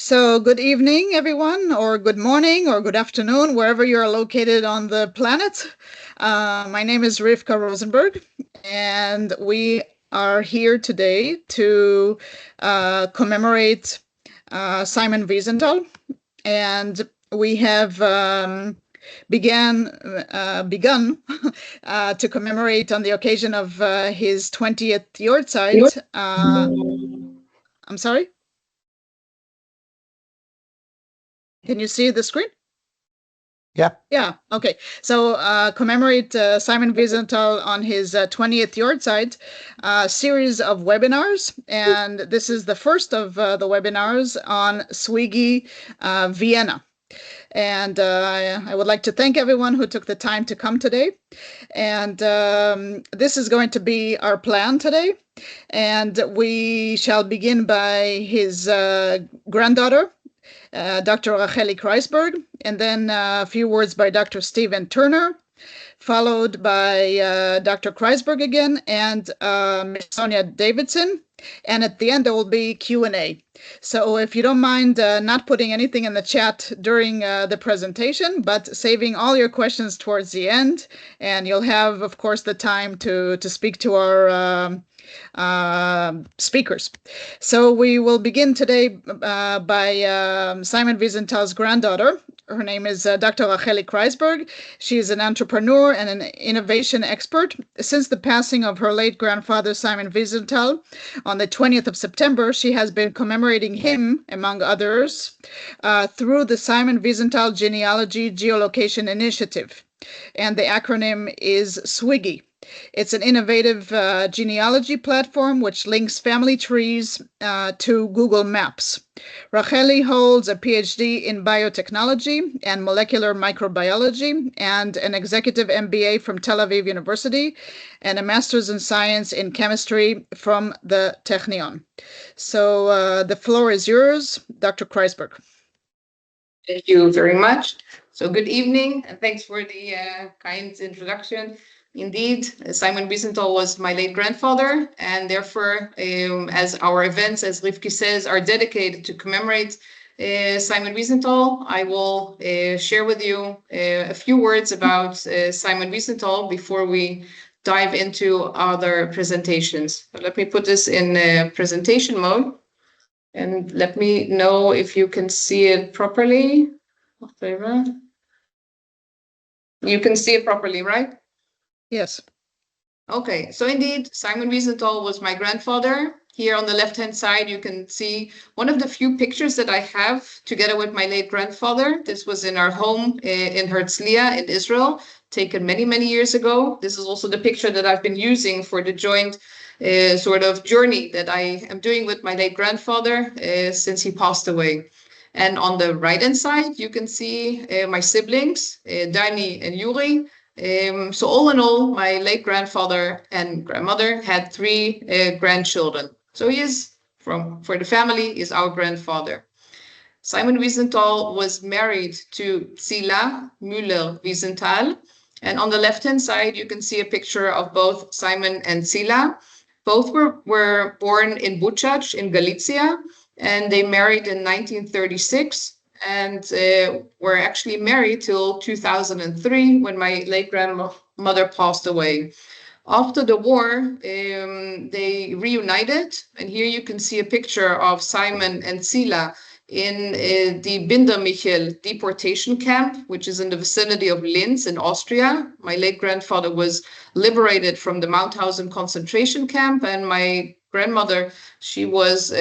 So good evening, everyone, or good morning, or good afternoon, wherever you're located on the planet. My name is Rivki Rosenberg, and we are here today to commemorate Simon Wiesenthal. And we have begun to commemorate on the occasion of his 20th yahrzeit. I'm sorry? Can you see the screen? Yeah. Yeah. Okay. So commemorate Simon Wiesenthal on his 20th yahrzeit series of webinars, and this is the first of the webinars on SWIGGI Vienna. And I would like to thank everyone who took the time to come today. And this is going to be our plan today. And we shall begin by his granddaughter, Dr. Racheli Kreisberg, and then a few words by Dr. Stephen Turner, followed by Dr. Kreisberg again, and Ms. Sonya Davidson. And at the end, there will be Q&A. So if you don't mind not putting anything in the chat during the presentation, but saving all your questions towards the end, and you'll have, of course, the time to speak to our speakers. So we will begin today by Simon Wiesenthal's granddaughter. Her name is Dr. Racheli Kreisberg. She is an entrepreneur and an innovation expert. Since the passing of her late grandfather, Simon Wiesenthal, on the 20th of September, she has been commemorating him, among others, through the Simon Wiesenthal Genealogy Geolocation Initiative. And the acronym is SWIGGI. It's an innovative genealogy platform which links family trees to Google Maps. Racheli holds a PhD in biotechnology and molecular microbiology and an executive MBA from Tel Aviv University and a master's in science in chemistry from the Technion. So the floor is yours, Dr. Kreisberg. Thank you very much. So good evening, and thanks for the kind introduction. Indeed, Simon Wiesenthal was my late grandfather, and therefore, as our events, as Rivki says, are dedicated to commemorate Simon Wiesenthal, I will share with you a few words about Simon Wiesenthal before we dive into other presentations. So let me put this in presentation mode, and let me know if you can see it properly. You can see it properly, right? Yes. Okay, so indeed, Simon Wiesenthal was my grandfather. Here on the left-hand side, you can see one of the few pictures that I have together with my late grandfather. This was in our home in Herzliya in Israel, taken many, many years ago. This is also the picture that I've been using for the joint sort of journey that I am doing with my late grandfather since he passed away. And on the right-hand side, you can see my siblings, Dani and Yuri. So all in all, my late grandfather and grandmother had 3 grandchildren. So he is, for the family, is our grandfather. Simon Wiesenthal was married to Zila Müller-Wiesenthal. And on the left-hand side, you can see a picture of both Simon and Zila. Both were born in Buchac in Galicia, and they married in 1936. And were actually married till 2003 when my late grandmother passed away. After the war, they reunited, and here you can see a picture of Simon and Zila in the Bindermichel deportation camp, which is in the vicinity of Linz in Austria. My late grandfather was liberated from the Mauthausen concentration camp, and my grandmother, she was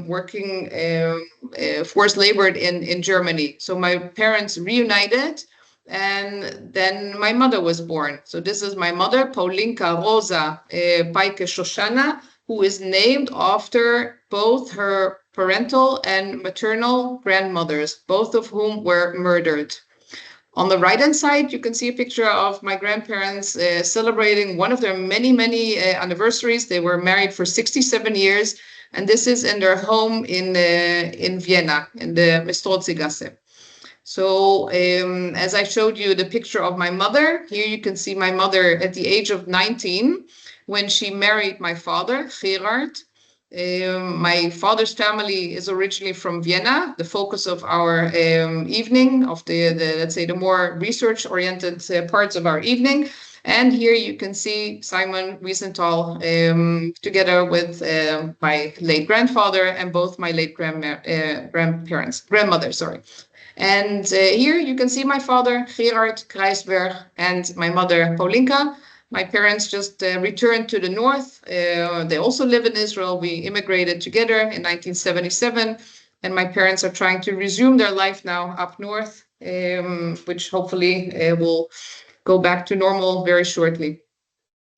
working, forced labored in Germany. So my parents reunited, and then my mother was born. So this is my mother, Paulinka Rosa Paike Shoshana, who is named after both her parental and maternal grandmothers, both of whom were murdered. On the right-hand side, you can see a picture of my grandparents celebrating one of their many, many anniversaries. They were married for 67 years, and this is in their home in Vienna, in the Mestrozigasse. So as I showed you the picture of my mother, here you can see my mother at the age of 19 when she married my father, Gerard. My father's family is originally from Vienna. The focus of our evening, of the let's say the more research-oriented parts of our evening. And here you can see Simon Wiesenthal together with my late grandfather and both my late grandmother, sorry. And here you can see my father, Racheli Kreisberg, and my mother, Paulinka. My parents just returned to the north. They also live in Israel. We immigrated together in 1977, and my parents are trying to resume their life now up north, which hopefully will go back to normal very shortly.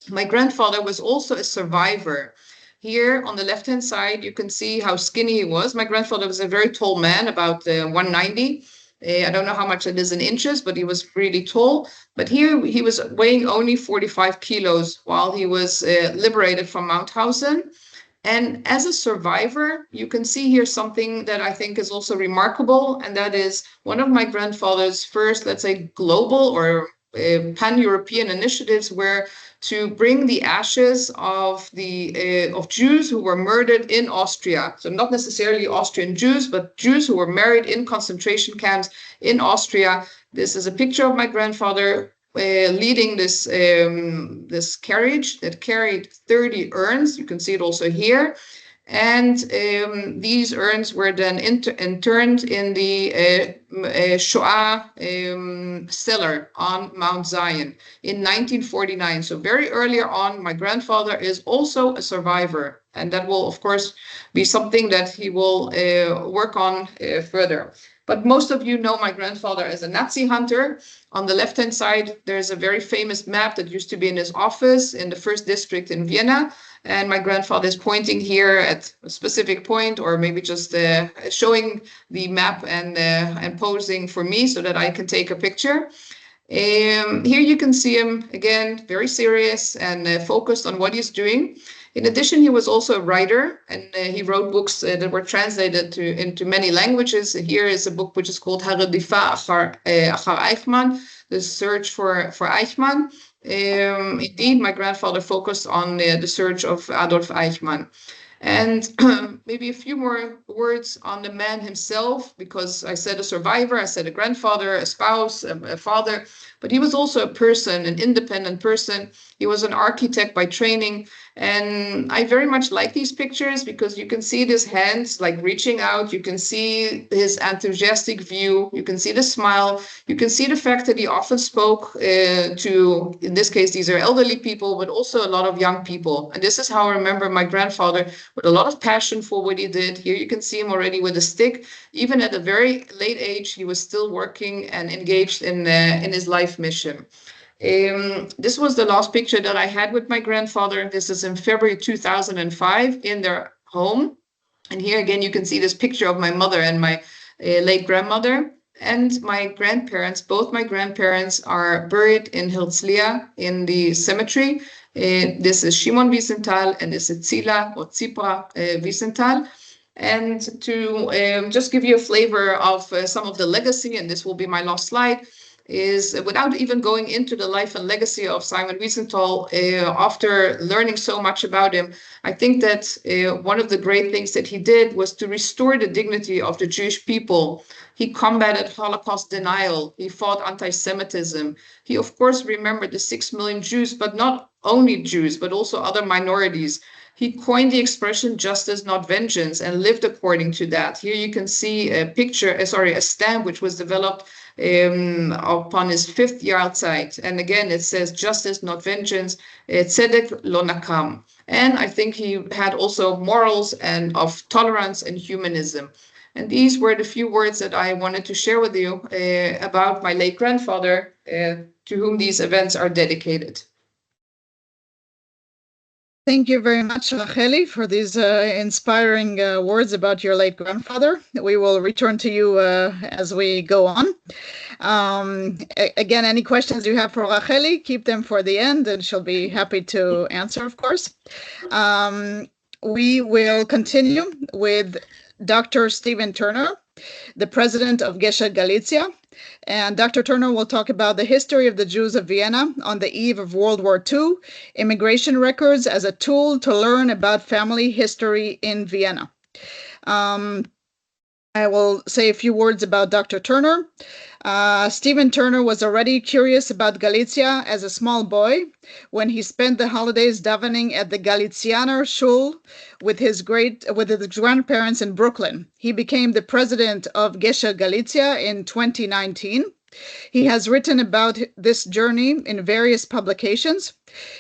My grandfather was also a survivor. Here on the left-hand side, you can see how skinny he was. My grandfather was a very tall man, about 190. I don't know how much it is in inches, but he was really tall. But here he was weighing only 45 kilos while he was liberated from Mauthausen. And as a survivor, you can see here something that I think is also remarkable, and that is one of my grandfather's first, let's say, global or pan-European initiatives were to bring the ashes of Jews who were murdered in Austria. So not necessarily Austrian Jews, but Jews who were married in concentration camps in Austria. This is a picture of my grandfather leading this carriage that carried 30 urns. You can see it also here. And these urns were then interned in the Shoah cellar on Mount Zion in 1949. So very earlier on, my grandfather is also a survivor. And that will, of course, be something that he will work on further. But most of you know my grandfather as a Nazi hunter. On the left-hand side, there's a very famous map that used to be in his office in the 1st district in Vienna. And my grandfather is pointing here at a specific point, or maybe just showing the map and posing for me so that I can take a picture. Here you can see him, again, very serious and focused on what he's doing. In addition, he was also a writer, and he wrote books that were translated into many languages. Here is a book which is called Haradifa Achar Eichmann, The Search for Eichmann. Indeed, my grandfather focused on the search of Adolf Eichmann. And maybe a few more words on the man himself, because I said a survivor, I said a grandfather, a spouse, a father, but he was also a person, an independent person. He was an architect by training. And I very much like these pictures because you can see his hands like reaching out. You can see his enthusiastic view. You can see the smile. You can see the fact that he often spoke to, in this case, these are elderly people, but also a lot of young people. And this is how I remember my grandfather with a lot of passion for what he did. Here you can see him already with a stick. Even at a very late age, he was still working and engaged in his life mission. This was the last picture that I had with my grandfather. This is in February 2005 in their home. And here again, you can see this picture of my mother and my late grandmother and my grandparents. Both my grandparents are buried in Herzliya in the cemetery. This is Shimon Wiesenthal and this is Zila or Zipra Wiesenthal. And to just give you a flavor of some of the legacy, and this will be my last slide, is without even going into the life and legacy of Simon Wiesenthal, after learning so much about him, I think that one of the great things that he did was to restore the dignity of the Jewish people. He combated Holocaust denial. He fought anti-Semitism. He, of course, remembered the 6 million Jews, but not only Jews, but also other minorities. He coined the expression justice, not vengeance, and lived according to that. Here you can see a picture, a stamp which was developed upon his 5th yahrzeit. And again, it says justice, not vengeance, tzedek lo nakam. And I think he had also morals and of tolerance and humanism. And these were the few words that I wanted to share with you about my late grandfather, to whom these events are dedicated. Thank you very much, Racheli, for these inspiring words about your late grandfather. We will return to you as we go on. Again, any questions you have for Racheli, keep them for the end, and she'll be happy to answer, of course. We will continue with Dr. Stephen Turner. the president of Gesher Galicia. And Dr. Turner will talk about the history of the Jews of Vienna on the eve of World War II, immigration records as a tool to learn about family history in Vienna. I will say a few words about Dr. Turner. Stephen Turner was already curious about Galicia as a small boy when he spent the holidays davening at the Galicianer Shul with his grandparents in Brooklyn. He became the president of Gesher Galicia in 2019. He has written about this journey in various publications.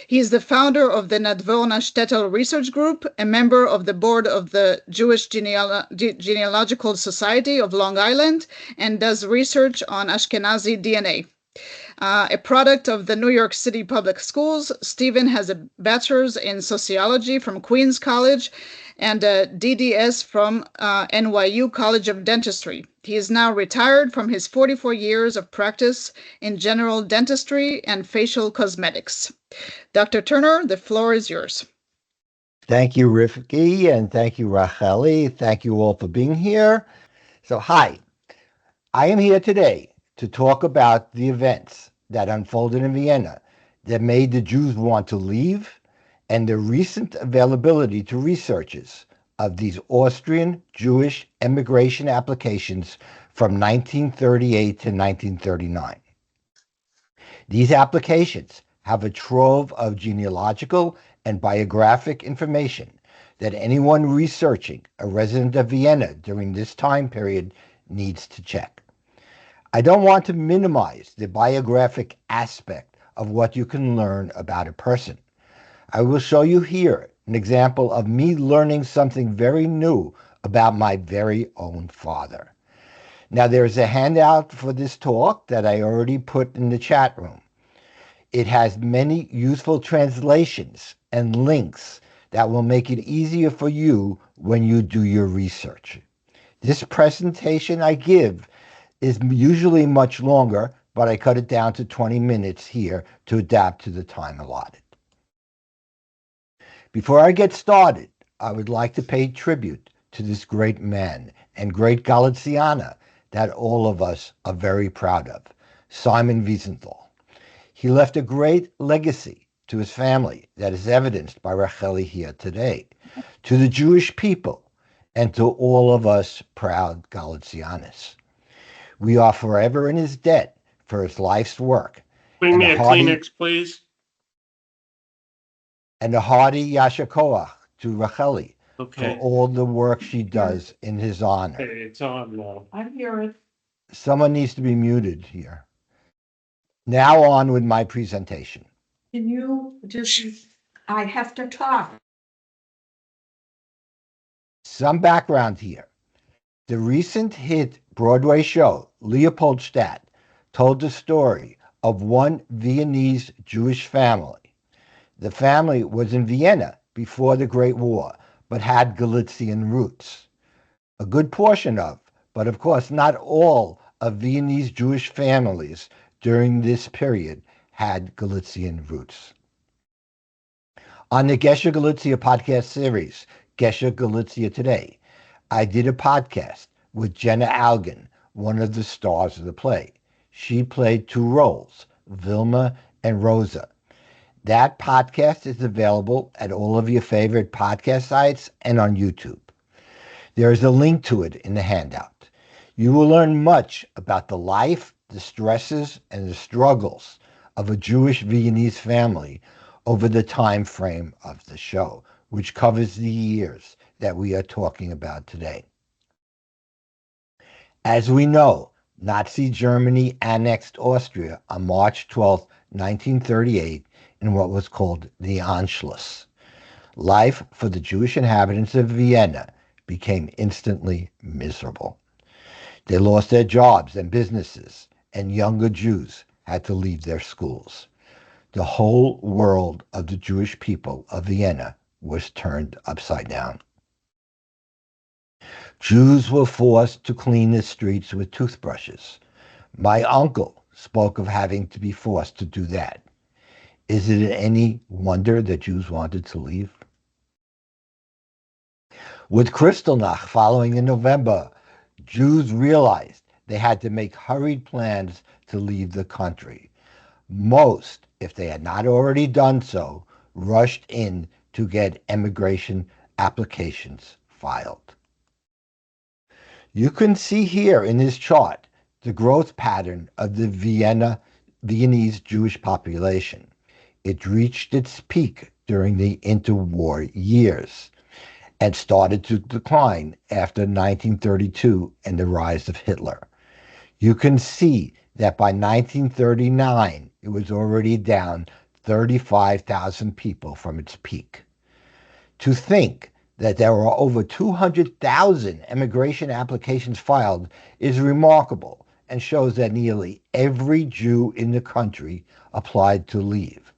He is the founder of the Nadvorna Shtetl Research Group, a member of the board of the Jewish Genealogical Society of Long Island, and does research on Ashkenazi DNA. A product of the New York City Public Schools, Stephen has a bachelor's in sociology from Queens College and a DDS from NYU College of Dentistry. He is now retired from his 44 years of practice in general dentistry and facial cosmetics. Dr. Turner, the floor is yours. Thank you, Rivki, and thank you, Racheli. Thank you all for being here. So, hi. I am here today to talk about the events that unfolded in Vienna that made the Jews want to leave and the recent availability to researchers of these Austrian Jewish emigration applications from 1938 to 1939. These applications have a trove of genealogical and biographic information that anyone researching a resident of Vienna during this time period needs to check. I don't want to minimize the biographic aspect of what you can learn about a person. I will show you here an example of me learning something very new about my very own father. Now, there's a handout for this talk that I already put in the chat room. It has many useful translations and links that will make it easier for you when you do your research. This presentation I give is usually much longer, but I cut it down to 20 minutes here to adapt to the time allotted. Before I get started, I would like to pay tribute to this great man and great Galiciana that all of us are very proud of, Simon Wiesenthal. He left a great legacy to his family that is evidenced by Racheli here today, to the Jewish people, and to all of us proud Galicianis. We are forever in his debt for his life's work. Bring me a Kleenex, please. And a hearty Yasher Koach to Racheli Okay. for all the work she does in his honor. Hey, it's on now. I hear it. Someone needs to be muted here. Now on with my presentation. Can you just, I have to talk. Some background here. The recent hit Broadway show, Leopoldstadt, told the story of one Viennese Jewish family. The family was in Vienna before the Great War, but had Galician roots. A good portion of, but of course not all, of Viennese Jewish families during this period had Galician roots. On the Gesher Galicia podcast series, Gesher Galicia Today, I did a podcast with Jenna Algan, one of the stars of the play. She played two roles, Vilma and Rosa. That podcast is available at all of your favorite podcast sites and on YouTube. There is a link to it in the handout. You will learn much about the life, the stresses, and the struggles of a Jewish Viennese family over the time frame of the show, which covers the years that we are talking about today. As we know, Nazi Germany annexed Austria on March 12, 1938, in what was called the Anschluss. Life for the Jewish inhabitants of Vienna became instantly miserable. They lost their jobs and businesses, and younger Jews had to leave their schools. The whole world of the Jewish people of Vienna was turned upside down. Jews were forced to clean the streets with toothbrushes. My uncle spoke of having to be forced to do that. Is it any wonder that Jews wanted to leave? With Kristallnacht following in November, Jews realized they had to make hurried plans to leave the country. Most, if they had not already done so, rushed in to get emigration applications filed. You can see here in this chart the growth pattern of the Viennese Jewish population. It reached its peak during the interwar years and started to decline after 1932 and the rise of Hitler. You can see that by 1939, it was already down 35,000 people from its peak. To think that there were over 200,000 immigration applications filed is remarkable and shows that nearly every Jew in the country applied to leave.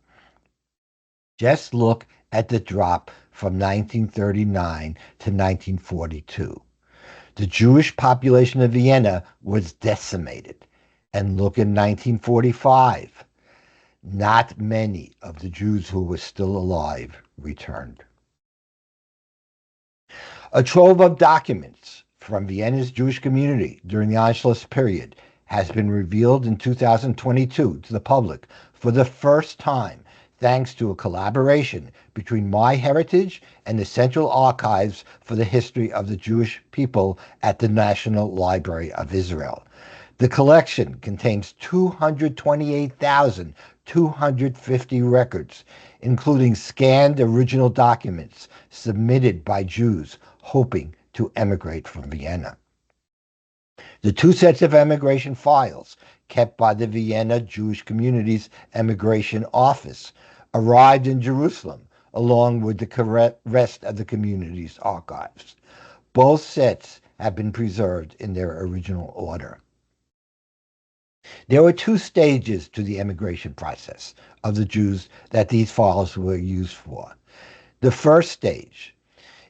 Just look at the drop from 1939 to 1942. The Jewish population of Vienna was decimated. And look in 1945. Not many of the Jews who were still alive returned. A trove of documents from Vienna's Jewish community during the Anschluss period has been revealed in 2022 to the public for the first time, thanks to a collaboration between MyHeritage and the Central Archives for the History of the Jewish People at the National Library of Israel. The collection contains 228,250 records, including scanned original documents submitted by Jews hoping to emigrate from Vienna. The two sets of emigration files kept by the Vienna Jewish Community's Emigration Office arrived in Jerusalem along with the rest of the community's archives. Both sets have been preserved in their original order. There were two stages to the emigration process of the Jews that these files were used for. The first stage.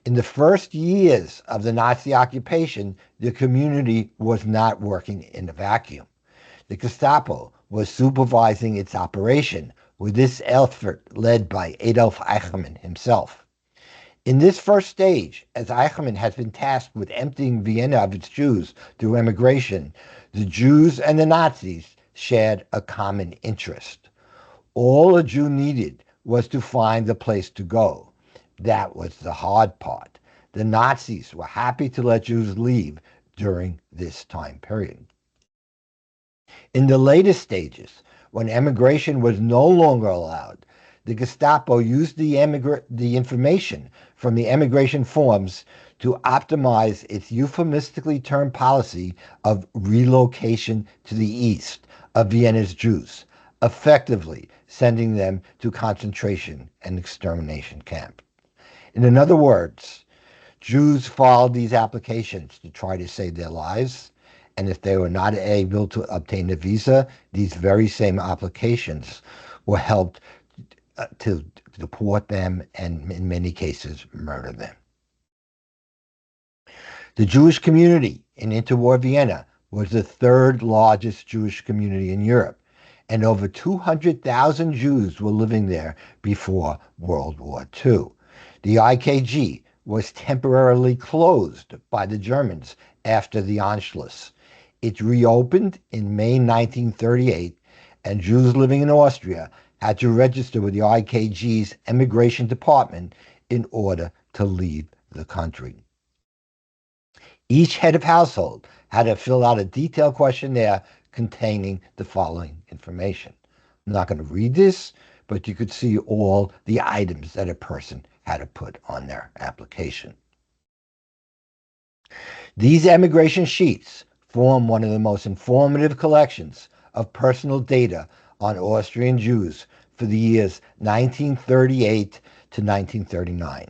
In the first years of the Nazi occupation, the community was not working in a vacuum. The Gestapo was supervising its operation, with this effort led by Adolf Eichmann himself. In this first stage, as Eichmann has been tasked with emptying Vienna of its Jews through emigration, the Jews and the Nazis shared a common interest. All a Jew needed was to find a place to go. That was the hard part. The Nazis were happy to let Jews leave during this time period. In the latest stages, when emigration was no longer allowed, the Gestapo used the information from the emigration forms to optimize its euphemistically termed policy of relocation to the east of Vienna's Jews, effectively sending them to concentration and extermination camps. In other words, Jews filed these applications to try to save their lives, and if they were not able to obtain a visa, these very same applications were helped to deport them and, in many cases, murder them. The Jewish community in interwar Vienna was the third largest Jewish community in Europe, and over 200,000 Jews were living there before World War II. The IKG was temporarily closed by the Germans after the Anschluss. It reopened in May 1938, and Jews living in Austria had to register with the IKG's Emigration Department in order to leave the country. Each head of household had to fill out a detailed questionnaire containing the following information. I'm not going to read this, but you could see all the items that a person had to put on their application. These emigration sheets form one of the most informative collections of personal data on Austrian Jews for the years 1938 to 1939.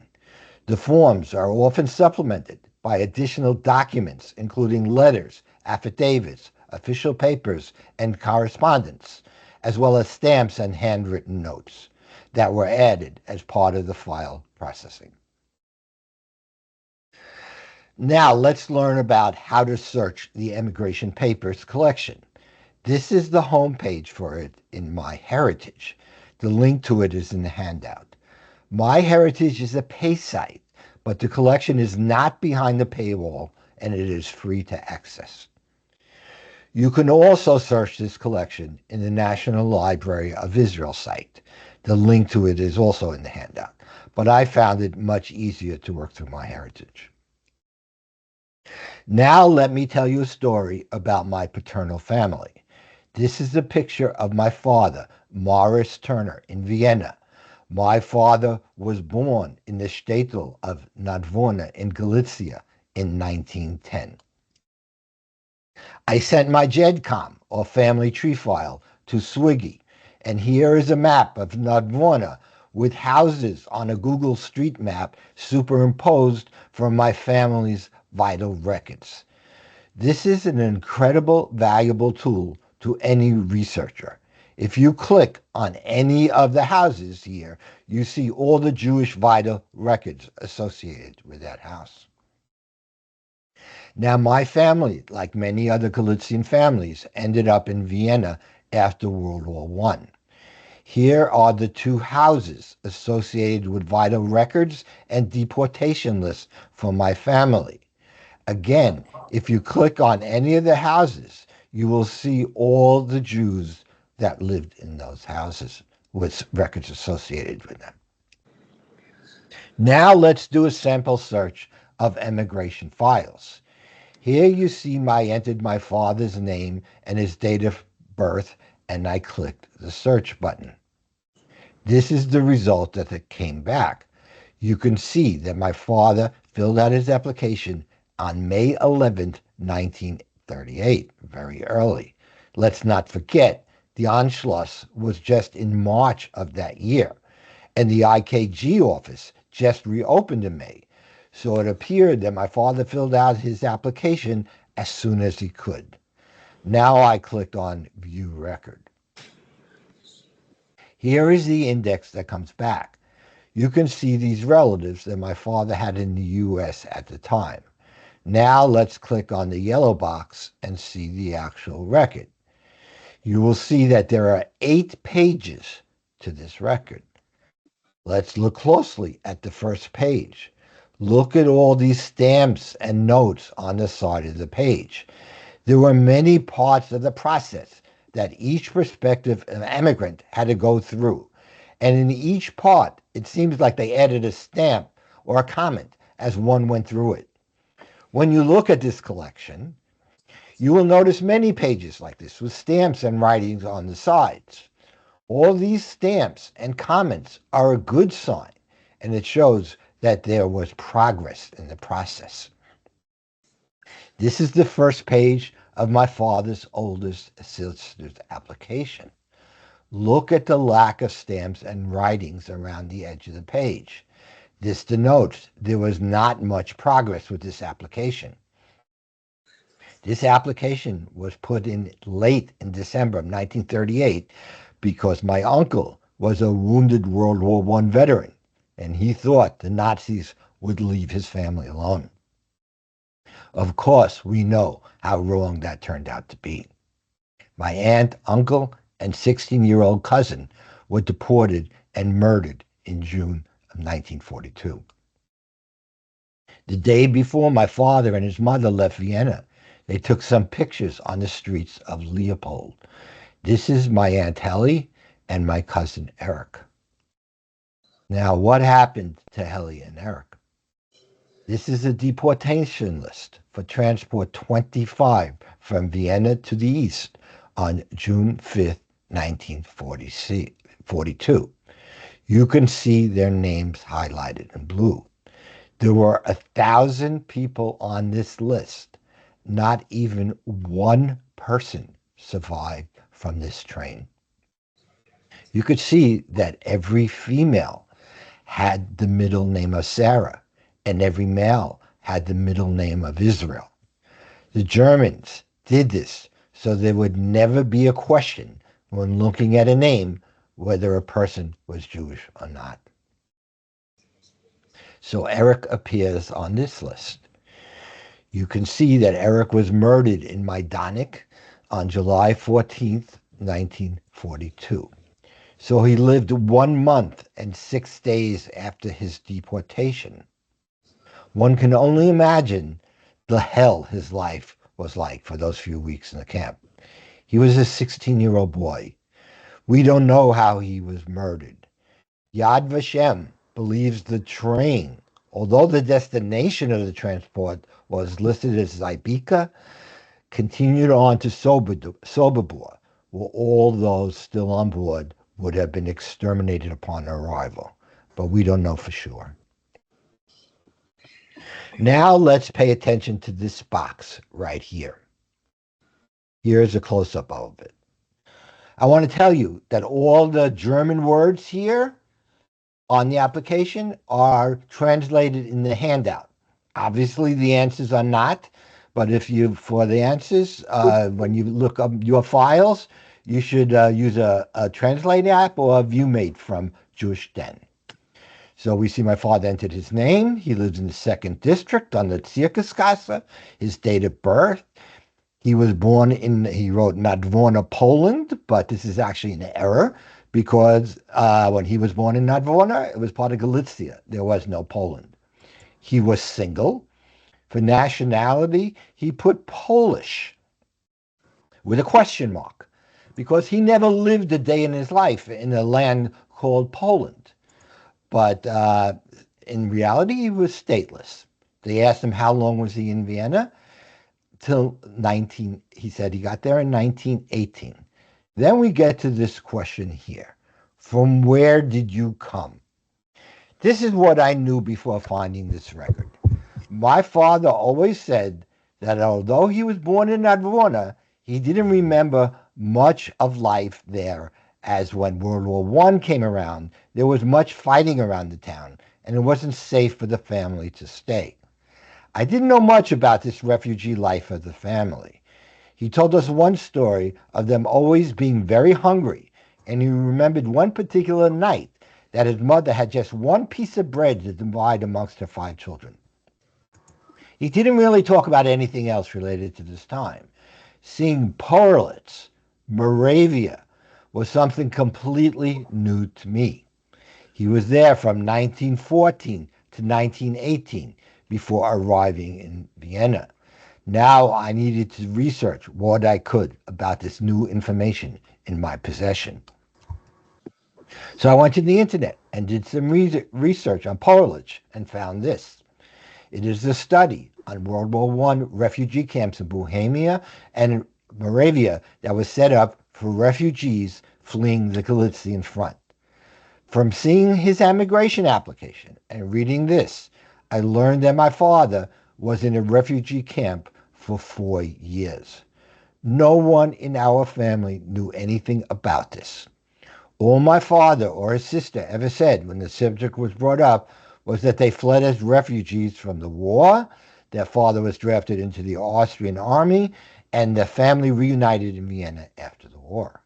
The forms are often supplemented by additional documents, including letters, affidavits, official papers, and correspondence, as well as stamps and handwritten notes that were added as part of the file processing. Now let's learn about how to search the Emigration Papers collection. This is the homepage for it in MyHeritage. The link to it is in the handout. MyHeritage is a pay site, but the collection is not behind the paywall and it is free to access. You can also search this collection in the National Library of Israel site. The link to it is also in the handout, but I found it much easier to work through my heritage. Now let me tell you a story about my paternal family. This is a picture of my father, Morris Turner, in Vienna. My father was born in the shtetl of Nadvorna in Galicia in 1910. I sent my JEDCOM, or family tree file, to SWIGGI, and here is a map of Nadvorna with houses on a Google Street Map superimposed from my family's vital records. This is an incredible, valuable tool to any researcher. If you click on any of the houses here, you see all the Jewish vital records associated with that house. Now, my family, like many other Galician families, ended up in Vienna after World War I. Here are the two houses associated with vital records and deportation lists for my family. Again, if you click on any of the houses, you will see all the Jews that lived in those houses with records associated with them. Now let's do a sample search of emigration files. Here you see I entered my father's name and his date of birth, and I clicked the search button. This is the result that came back. You can see that my father filled out his application on May 11th, 1938, very early. Let's not forget, the Anschluss was just in March of that year, and the IKG office just reopened in May. So it appeared that my father filled out his application as soon as he could. Now I clicked on View Record. Here is the index that comes back. You can see these relatives that my father had in the U.S. at the time. Now let's click on the yellow box and see the actual record. You will see that there are 8 pages to this record. Let's look closely at the first page. Look at all these stamps and notes on the side of the page. There were many parts of the process that each prospective immigrant had to go through. And in each part, it seems like they added a stamp or a comment as one went through it. When you look at this collection, you will notice many pages like this with stamps and writings on the sides. All these stamps and comments are a good sign, and it shows that there was progress in the process. This is the first page of my father's oldest sister's application. Look at the lack of stamps and writings around the edge of the page. This denotes there was not much progress with this application. This application was put in late in December of 1938 because my uncle was a wounded World War I veteran, and he thought the Nazis would leave his family alone. Of course, we know how wrong that turned out to be. My aunt, uncle, and 16-year-old cousin were deported and murdered in June of 1942. The day before my father and his mother left Vienna, they took some pictures on the streets of Leopold. This is my Aunt Helly and my cousin Eric. Now, what happened to Helly and Eric? This is a deportation list for Transport 25 from Vienna to the east on June 5th, 1942. You can see their names highlighted in blue. There were 1,000 people on this list. Not even one person survived from this train. You could see that every female had the middle name of Sarah, and every male had the middle name of Israel. The Germans did this so there would never be a question when looking at a name whether a person was Jewish or not. So Eric appears on this list. You can see that Eric was murdered in Majdanek on July 14th, 1942. So he lived 1 month and 6 days after his deportation. One can only imagine the hell his life was like for those few weeks in the camp. He was a 16-year-old boy. We don't know how he was murdered. Yad Vashem believes the train, although the destination of the transport was listed as Zybika, continued on to Sobibor, where all those still on board would have been exterminated upon arrival. But we don't know for sure. Now let's pay attention to this box right here. Here's a close-up of it. I want to tell you that all the German words here on the application are translated in the handout. Obviously, the answers are not, but for the answers, when you look up your files, you should use a translate app or a ViewMate from Jewish Den. So we see my father entered his name. He lives in the 2nd district on the Zirkusgasse. His date of birth. He was born he wrote Nadvorna, Poland, but this is actually an error because when he was born in Nadvorna, it was part of Galicia. There was no Poland. He was single. For nationality, he put Polish with a question mark because he never lived a day in his life in a land called Poland. But in reality, he was stateless. They asked him how long was he in Vienna? He said he got there in 1918. Then we get to this question here. From where did you come? This is what I knew before finding this record. My father always said that although he was born in Nadvorna, he didn't remember much of life there, as when World War I came around, there was much fighting around the town, and it wasn't safe for the family to stay. I didn't know much about this refugee life of the family. He told us one story of them always being very hungry, and he remembered one particular night that his mother had just one piece of bread to divide amongst her 5 children. He didn't really talk about anything else related to this time. Seeing Porlitz, Moravia, was something completely new to me. He was there from 1914 to 1918 before arriving in Vienna. Now I needed to research what I could about this new information in my possession. So I went to the internet and did some research on Porlitz and found this. It is a study on World War I refugee camps in Bohemia and Moravia that was set up for refugees fleeing the Galician front. From seeing his emigration application and reading this, I learned that my father was in a refugee camp for 4 years. No one in our family knew anything about this. All my father or his sister ever said when the subject was brought up was that they fled as refugees from the war, their father was drafted into the Austrian army, and their family reunited in Vienna after the war.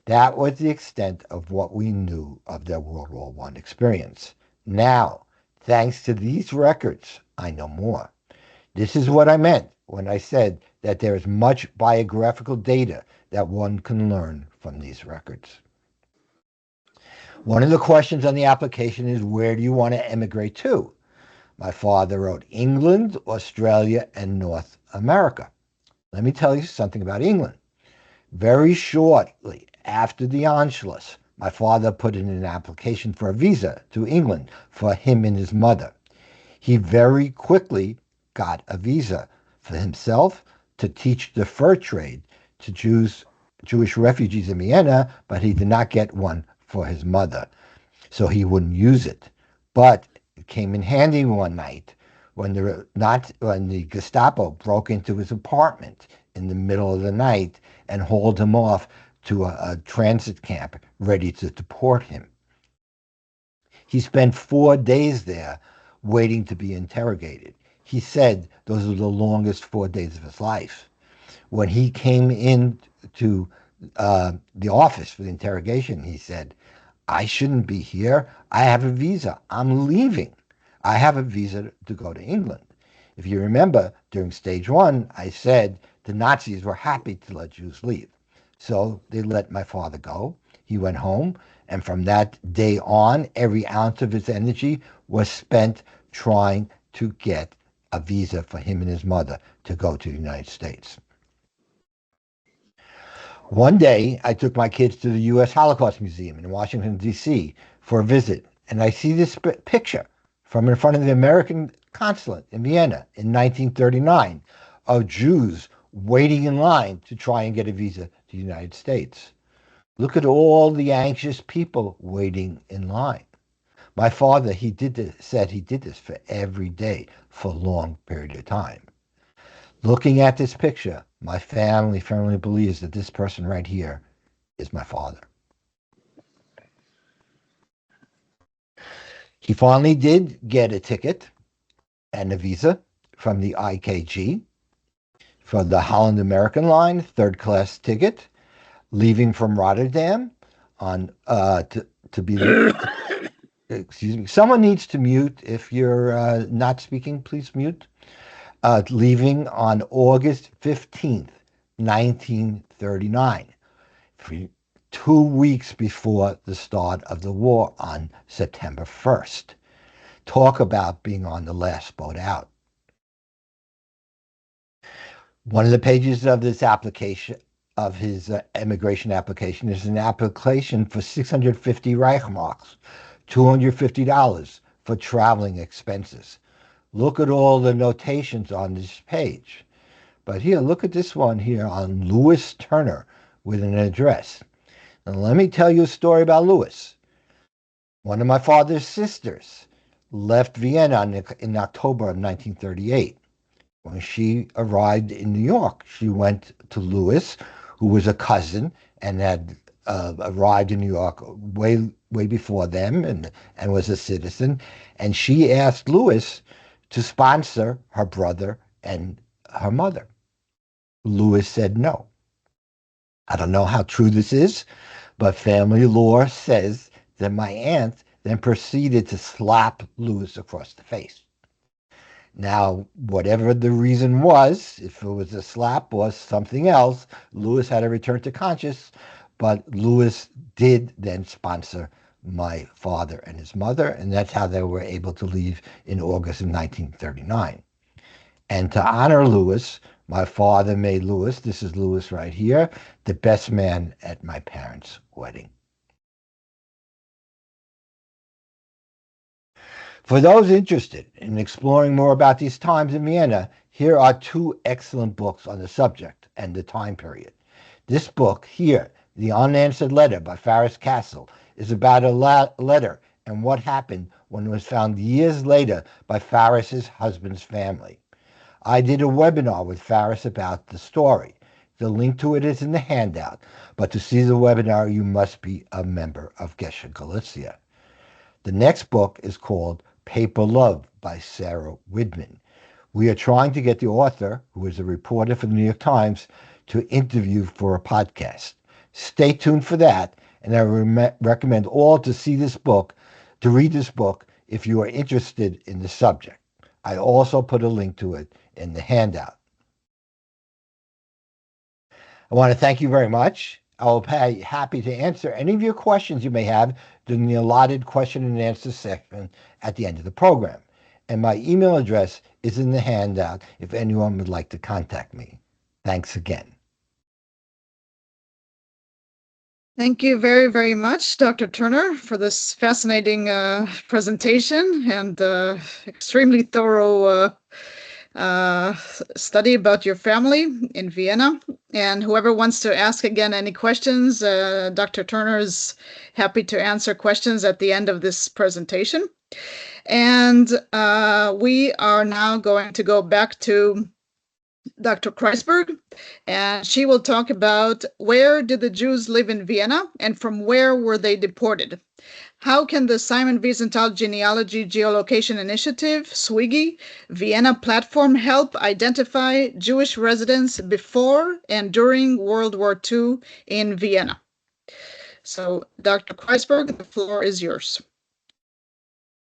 That was the extent of what we knew of their World War I experience. Now, thanks to these records, I know more. This is what I meant when I said that there is much biographical data that one can learn from these records. One of the questions on the application is, where do you want to emigrate to? My father wrote England, Australia, and North America. Let me tell you something about England. Very shortly after the Anschluss, my father put in an application for a visa to England for him and his mother. He very quickly got a visa for himself to teach the fur trade to Jewish refugees in Vienna, but he did not get one for his mother, so he wouldn't use it. But it came in handy one night when the Gestapo broke into his apartment in the middle of the night and hauled him off to a transit camp ready to deport him. He spent 4 days there waiting to be interrogated. He said those were the longest 4 days of his life. When he came in to the office for the interrogation, he said, "I shouldn't be here. I have a visa. I'm leaving. I have a visa to go to England." If you remember, during stage 1, I said the Nazis were happy to let Jews leave. So they let my father go. He went home, and from that day on, every ounce of his energy was spent trying to get a visa for him and his mother to go to the United States. One day, I took my kids to the U.S. Holocaust Museum in Washington, D.C. for a visit, and I see this picture from in front of the American consulate in Vienna in 1939 of Jews waiting in line to try and get a visa to the United States. Look at all the anxious people waiting in line. My father, said he did this for every day for a long period of time. Looking at this picture, my family firmly believes that this person right here is my father. He finally did get a ticket and a visa from the IKG for the Holland American line, third-class ticket, leaving from Rotterdam on to be. Excuse me. Someone needs to mute. If you're not speaking, please mute. Leaving on August 15th, 1939, 2 weeks before the start of the war on September 1st. Talk about being on the last boat out. One of the pages of this application, of his immigration application, is an application for 650 Reichsmarks, $250 for traveling expenses. Look at all the notations on this page. But here, look at this one here on Louis Turner with an address. And let me tell you a story about Louis. One of my father's sisters left Vienna in October of 1938. When she arrived in New York, she went to Louis, who was a cousin and had arrived in New York way before them and was a citizen. And she asked Louis to sponsor her brother and her mother. Louis said no. I don't know how true this is, but family lore says that my aunt then proceeded to slap Louis across the face. Now, whatever the reason was, if it was a slap or something else, Louis had to return to conscious, but Louis did then sponsor my father and his mother, and that's how they were able to leave in August of 1939. And to honor Louis, my father made Louis, this is Louis right here, the best man at my parents' wedding. For those interested in exploring more about these times in Vienna, here are 2 excellent books on the subject and the time period. This book here, The Unanswered Letter by Faris Castle, is about a letter and what happened when it was found years later by Faris's husband's family. I did a webinar with Faris about the story. The link to it is in the handout, but to see the webinar, you must be a member of Geshe Galicia. The next book is called Paper Love by Sarah Widman. We are trying to get the author, who is a reporter for the New York Times, to interview for a podcast. Stay tuned for that, and I recommend all to see this book, to read this book, if you are interested in the subject. I also put a link to it in the handout. I want to thank you very much. I will be happy to answer any of your questions you may have during the allotted question and answer section at the end of the program. And my email address is in the handout if anyone would like to contact me. Thanks again. Thank you very, very much, Dr. Turner, for this fascinating presentation and extremely thorough study about your family in Vienna. And whoever wants to ask again any questions, Dr. Turner is happy to answer questions at the end of this presentation. And we are now going to go back to Dr. Kreisberg, and she will talk about where did the Jews live in Vienna and from where were they deported? How can the Simon Wiesenthal Genealogy Geolocation Initiative, SWIGGI, Vienna platform help identify Jewish residents before and during World War II in Vienna? So, Dr. Kreisberg, the floor is yours.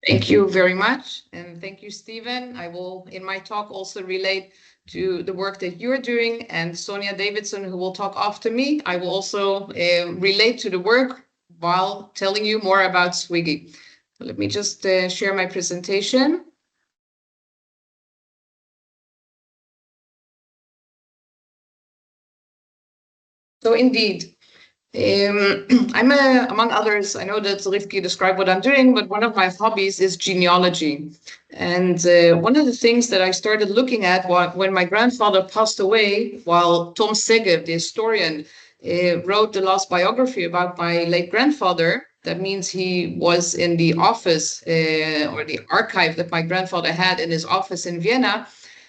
Thank you very much. And thank you, Stephen. I will, in my talk, also relate to the work that you're doing, and Sonya Davidson, who will talk after me. I will also relate to the work while telling you more about SWIGGI. Let me just share my presentation. So indeed, among others, I know that Rivki described what I'm doing, but one of my hobbies is genealogy. And one of the things that I started looking at when my grandfather passed away, while Tom Segev, the historian, wrote the last biography about my late grandfather. That means he was in the office or the archive that my grandfather had in his office in Vienna.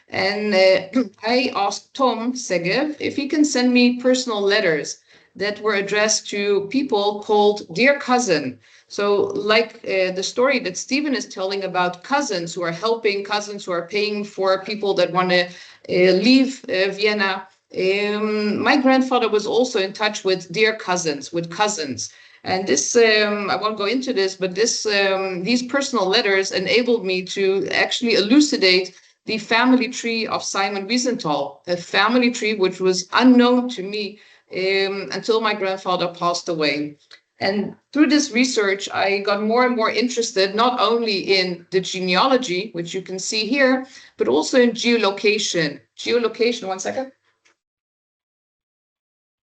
And I asked Tom Segev if he can send me personal letters that were addressed to people called Dear Cousin. So like the story that Stephen is telling about cousins who are helping, cousins who are paying for people that want to leave Vienna. My grandfather was also in touch with Dear Cousins, with cousins. And this, I won't go into this, but these personal letters enabled me to actually elucidate the family tree of Simon Wiesenthal, a family tree which was unknown to me until my grandfather passed away. And through this research, I got more and more interested, not only in the genealogy, which you can see here, but also in geolocation. Geolocation, one second.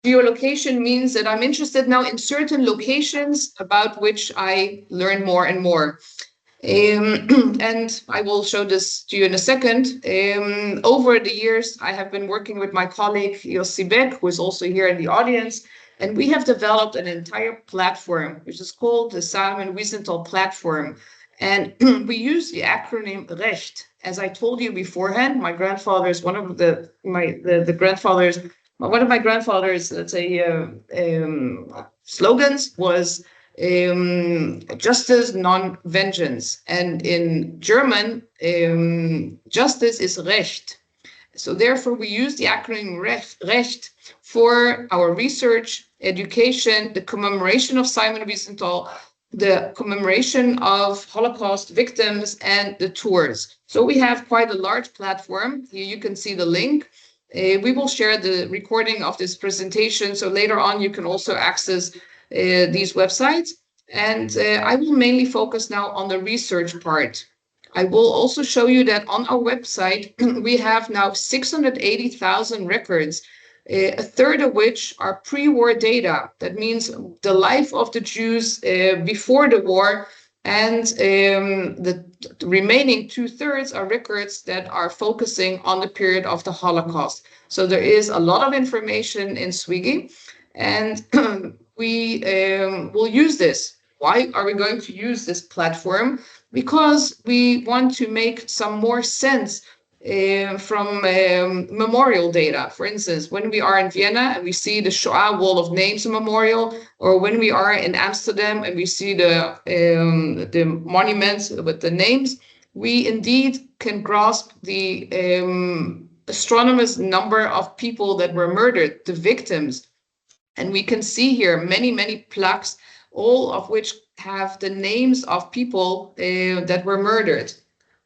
Geolocation means that I'm interested now in certain locations about which I learn more and more. And I will show this to you in a second. Over the years, I have been working with my colleague Yossi Beck, who is also here in the audience, and we have developed an entire platform, which is called the Simon Wiesenthal platform. And we use the acronym RECHT. As I told you beforehand, my grandfather is one of one of my grandfather's, let's say, slogans was justice, non-vengeance. And in German, justice is Recht. So therefore, we use the acronym Recht for our research, education, the commemoration of Simon Wiesenthal, the commemoration of Holocaust victims, and the tours. So we have quite a large platform. Here you can see the link. We will share the recording of this presentation, so later on you can also access these websites. And I will mainly focus now on the research part. I will also show you that on our website, we have now 680,000 records, a third of which are pre-war data. That means the life of the Jews before the war, and the remaining 2/3 are records that are focusing on the period of the Holocaust. So there is a lot of information in SWIGGI, and we will use this. Why are we going to use this platform? Because we want to make some more sense from memorial data. For instance, when we are in Vienna and we see the Shoah Wall of Names memorial, or when we are in Amsterdam and we see the monuments with the names, we indeed can grasp the astronomous number of people that were murdered, the victims. And we can see here many, many plaques, all of which have the names of people that were murdered.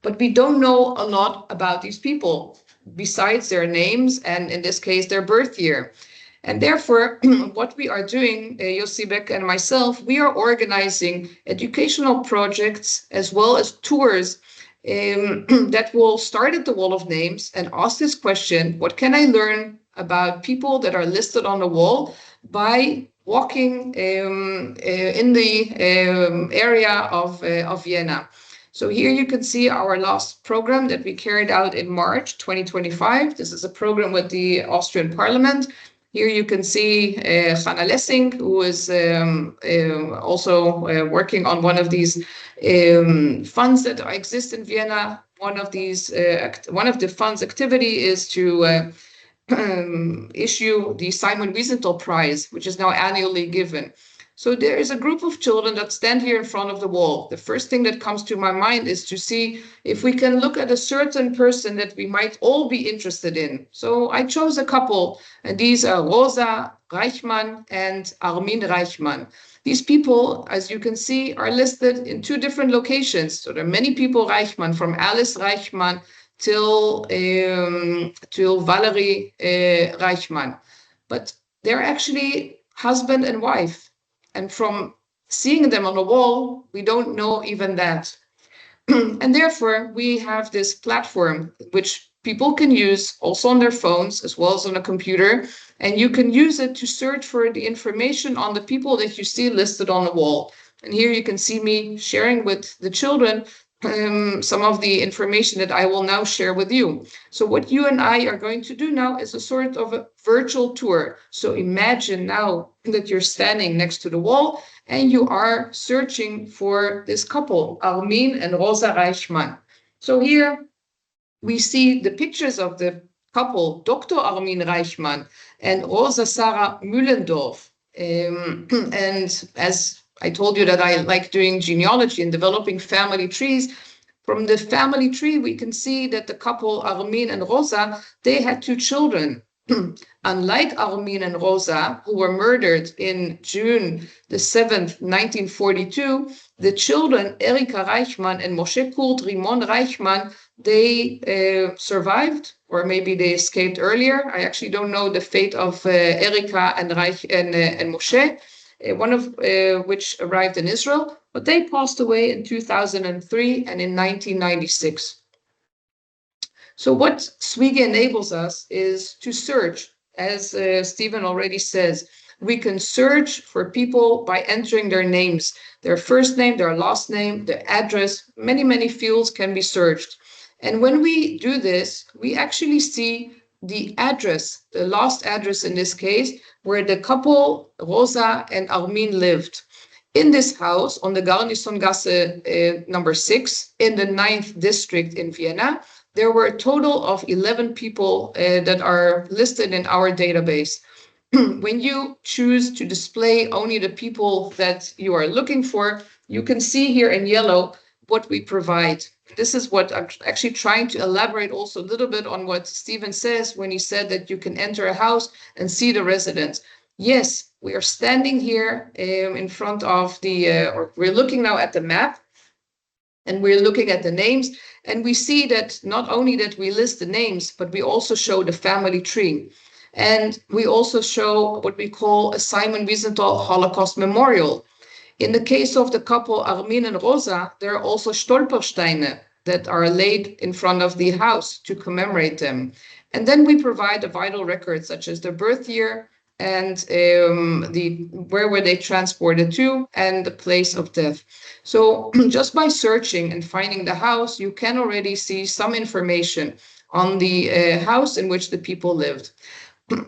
But we don't know a lot about these people besides their names and in this case, their birth year. And therefore, what we are doing, Yossi Beck and myself, we are organizing educational projects as well as tours that will start at the Wall of Names and ask this question: what can I learn about people that are listed on the wall by walking in the area of Vienna? So here you can see our last program that we carried out in March 2025. This is a program with the Austrian Parliament. Here you can see Hannah Lessing, who is also working on one of these funds that exist in Vienna. One of the fund's activity is to issue the Simon Wiesenthal Prize, which is now annually given. So there is a group of children that stand here in front of the wall. The first thing that comes to my mind is to see if we can look at a certain person that we might all be interested in. So I chose a couple, and these are Rosa Reichmann and Armin Reichmann. These people, as you can see, are listed in two different locations. So there are many people Reichmann, from Alice Reichmann till Valerie Reichmann. But they're actually husband and wife. And from seeing them on the wall, we don't know even that. And therefore, we have this platform, which people can use also on their phones as well as on a computer, and you can use it to search for the information on the people that you see listed on the wall. And here you can see me sharing with the children some of the information that I will now share with you. So what you and I are going to do now is a sort of a virtual tour. So imagine now that you're standing next to the wall and you are searching for this couple, Armin and Rosa Reichmann. So here we see the pictures of the couple, Dr. Armin Reichmann and Rosa Sarah Mühlendorf. And as I told you that I like doing genealogy and developing family trees. From the family tree, we can see that the couple Armin and Rosa, they had 2 children. Unlike Armin and Rosa, who were murdered in June the 7th, 1942, the children Erika Reichmann and Moshe Kurt Rimon Reichmann, they survived, or maybe they escaped earlier. I actually don't know the fate of Erika and Moshe. One of which arrived in Israel, but they passed away in 2003 and in 1996. So what SWIGGI enables us is to search, as Stephen already says. We can search for people by entering their names, their first name, their last name, their address. Many fields can be searched. And when we do this, we actually see the address, the last address in this case, where the couple Rosa and Armin lived. In this house on the Garnisongasse number 6 in the 9th district in Vienna, there were a total of 11 people that are listed in our database. When you choose to display only the people that you are looking for, you can see here in yellow what we provide. This is what I'm actually trying to elaborate also a little bit on what Stephen says when he said that you can enter a house and see the residents. Yes, we are standing here in front of the, or we're looking now at the map, and we're looking at the names, and we see that not only that we list the names, but we also show the family tree. And we also show what we call a Simon Wiesenthal Holocaust Memorial. In the case of the couple Armin and Rosa, there are also Stolpersteine that are laid in front of the house to commemorate them. And then we provide a vital record, such as their birth year and where were they transported to and the place of death. So just by searching and finding the house, you can already see some information on the house in which the people lived.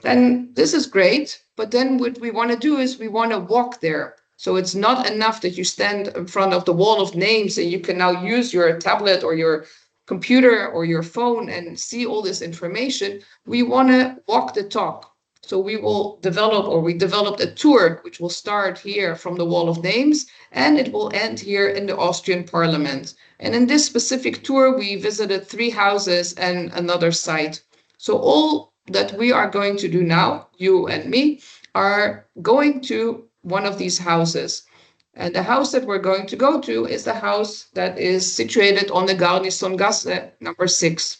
And this is great, but then what we want to do is we want to walk there. So it's not enough that you stand in front of the wall of names and you can now use your tablet or your computer or your phone and see all this information. We want to walk the talk. So we will develop, or we developed a tour, which will start here from the wall of names, and it will end here in the Austrian Parliament. And in this specific tour, we visited 3 houses and another site. So all that we are going to do now, you and me, are going to one of these houses. And the house that we're going to go to is the house that is situated on the Garnisongasse number 6.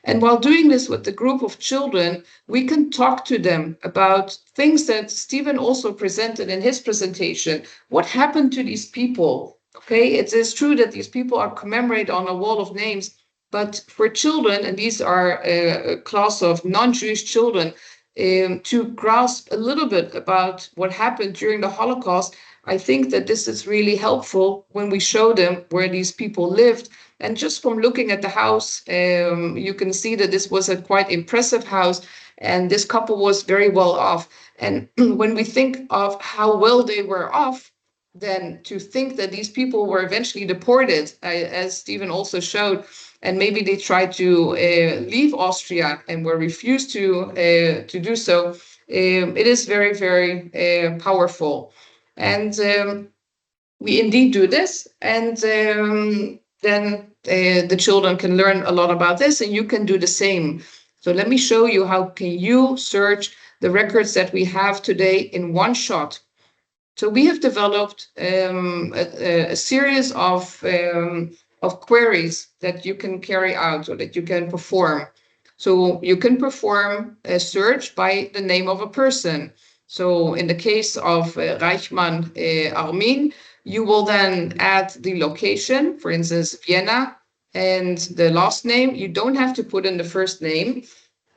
And while doing this with the group of children, we can talk to them about things that Stephen also presented in his presentation. What happened to these people? Okay, it is true that these people are commemorated on a wall of names, but for children, and these are a class of non-Jewish children, to grasp a little bit about what happened during the Holocaust, I think that this is really helpful when we show them where these people lived. And just from looking at the house, you can see that this was a quite impressive house, and this couple was very well off. And when we think of how well they were off, then to think that these people were eventually deported, as Stephen also showed, and maybe they tried to leave Austria and were refused to do so, it is very, very powerful. And we indeed do this, and then the children can learn a lot about this, and you can do the same. So let me show you how can you search the records that we have today in one shot. So we have developed a series of queries that you can carry out or that you can perform. So you can perform a search by the name of a person. So in the case of Reichmann Armin, you will then add the location, for instance, Vienna, and the last name. You don't have to put in the first name.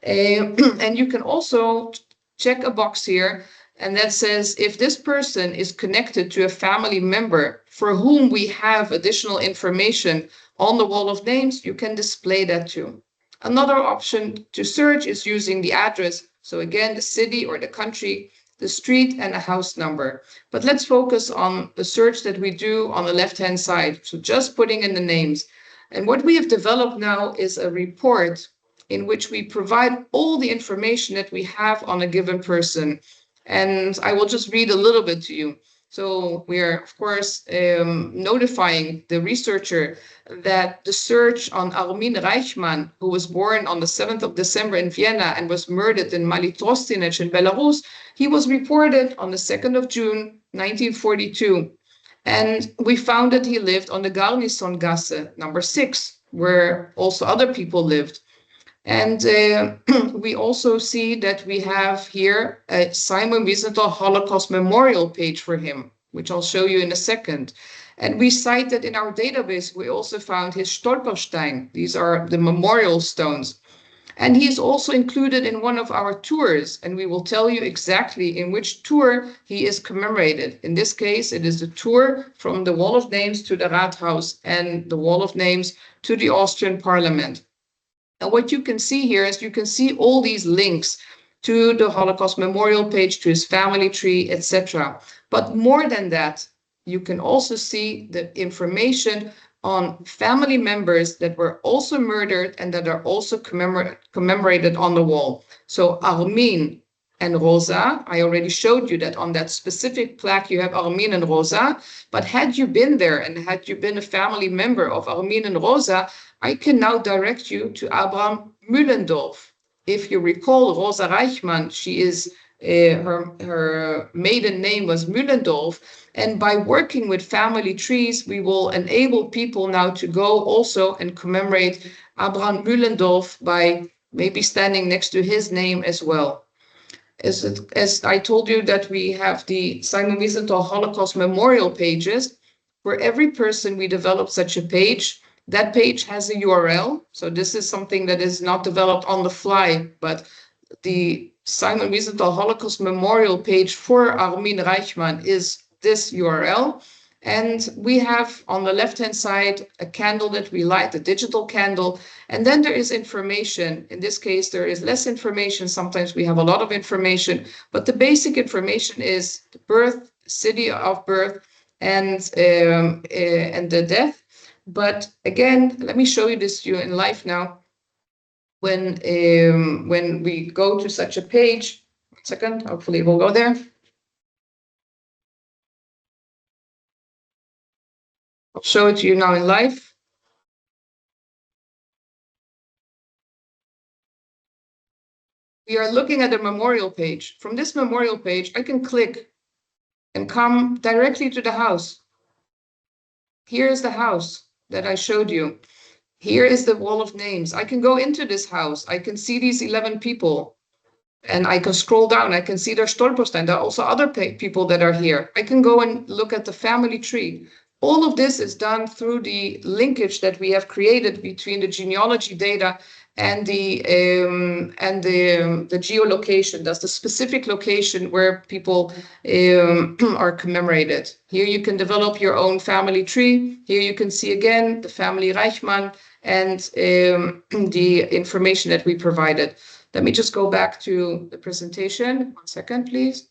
And you can also check a box here, and that says if this person is connected to a family member for whom we have additional information on the wall of names, you can display that too. Another option to search is using the address. So again, the city or the country, the street, and a house number. But let's focus on the search that we do on the left-hand side. So just putting in the names. And what we have developed now is a report in which we provide all the information that we have on a given person. And I will just read a little bit to you. So we are, of course, notifying the researcher that the search on Armin Reichman, who was born on the 7th of December in Vienna and was murdered in Malitrostinec in Belarus, he was reported on the 2nd of June, 1942. And we found that he lived on the Garnison Gasse, number 6, where also other people lived. And we also see that we have here a Simon Wiesenthal Holocaust memorial page for him, which I'll show you in a second. And we cite that in our database, we also found his Stolperstein. These are the memorial stones. And he is also included in one of our tours, and we will tell you exactly in which tour he is commemorated. In this case, it is the tour from the Wall of Names to the Rathaus and the Wall of Names to the Austrian Parliament. And what you can see here is you can see all these links to the Holocaust memorial page, to his family tree, etc. But more than that, you can also see the information on family members that were also murdered and that are also commemorated on the wall. So Armin and Rosa, I already showed you that on that specific plaque you have Armin and Rosa, but had you been there and had you been a family member of Armin and Rosa, I can now direct you to Abraham Mühlendorf. If you recall Rosa Reichmann, she is her maiden name was Mühlendorf, and by working with family trees, we will enable people now to go also and commemorate Abraham Mühlendorf by maybe standing next to his name as well. As I told you that we have the Simon Wiesenthal Holocaust memorial pages. For every person we develop such a page. That page has a URL. So this is something that is not developed on the fly, but the Simon Wiesenthal Holocaust memorial page for Armin Reichmann is this URL. And we have on the left-hand side a candle that we light, a digital candle. And then there is information. In this case, there is less information. Sometimes we have a lot of information, but the basic information is the birth, city of birth, and the death. But again, let me show you this to you in life now. When we go to such a page, 1 second, hopefully we'll go there. I'll show it to you now in live. We are looking at a memorial page. From this memorial page, I can click and come directly to the house. Here is the house that I showed you. Here is the wall of names. I can go into this house. I can see these 11 people. And I can scroll down. I can see their Stolperstein. There are also other people that are here. I can go and look at the family tree. All of this is done through the linkage that we have created between the genealogy data and the geolocation. That's the specific location where people are commemorated. Here you can develop your own family tree. Here you can see again the family Reichmann and the information that we provided. Let me just go back to the presentation. 1 second, please.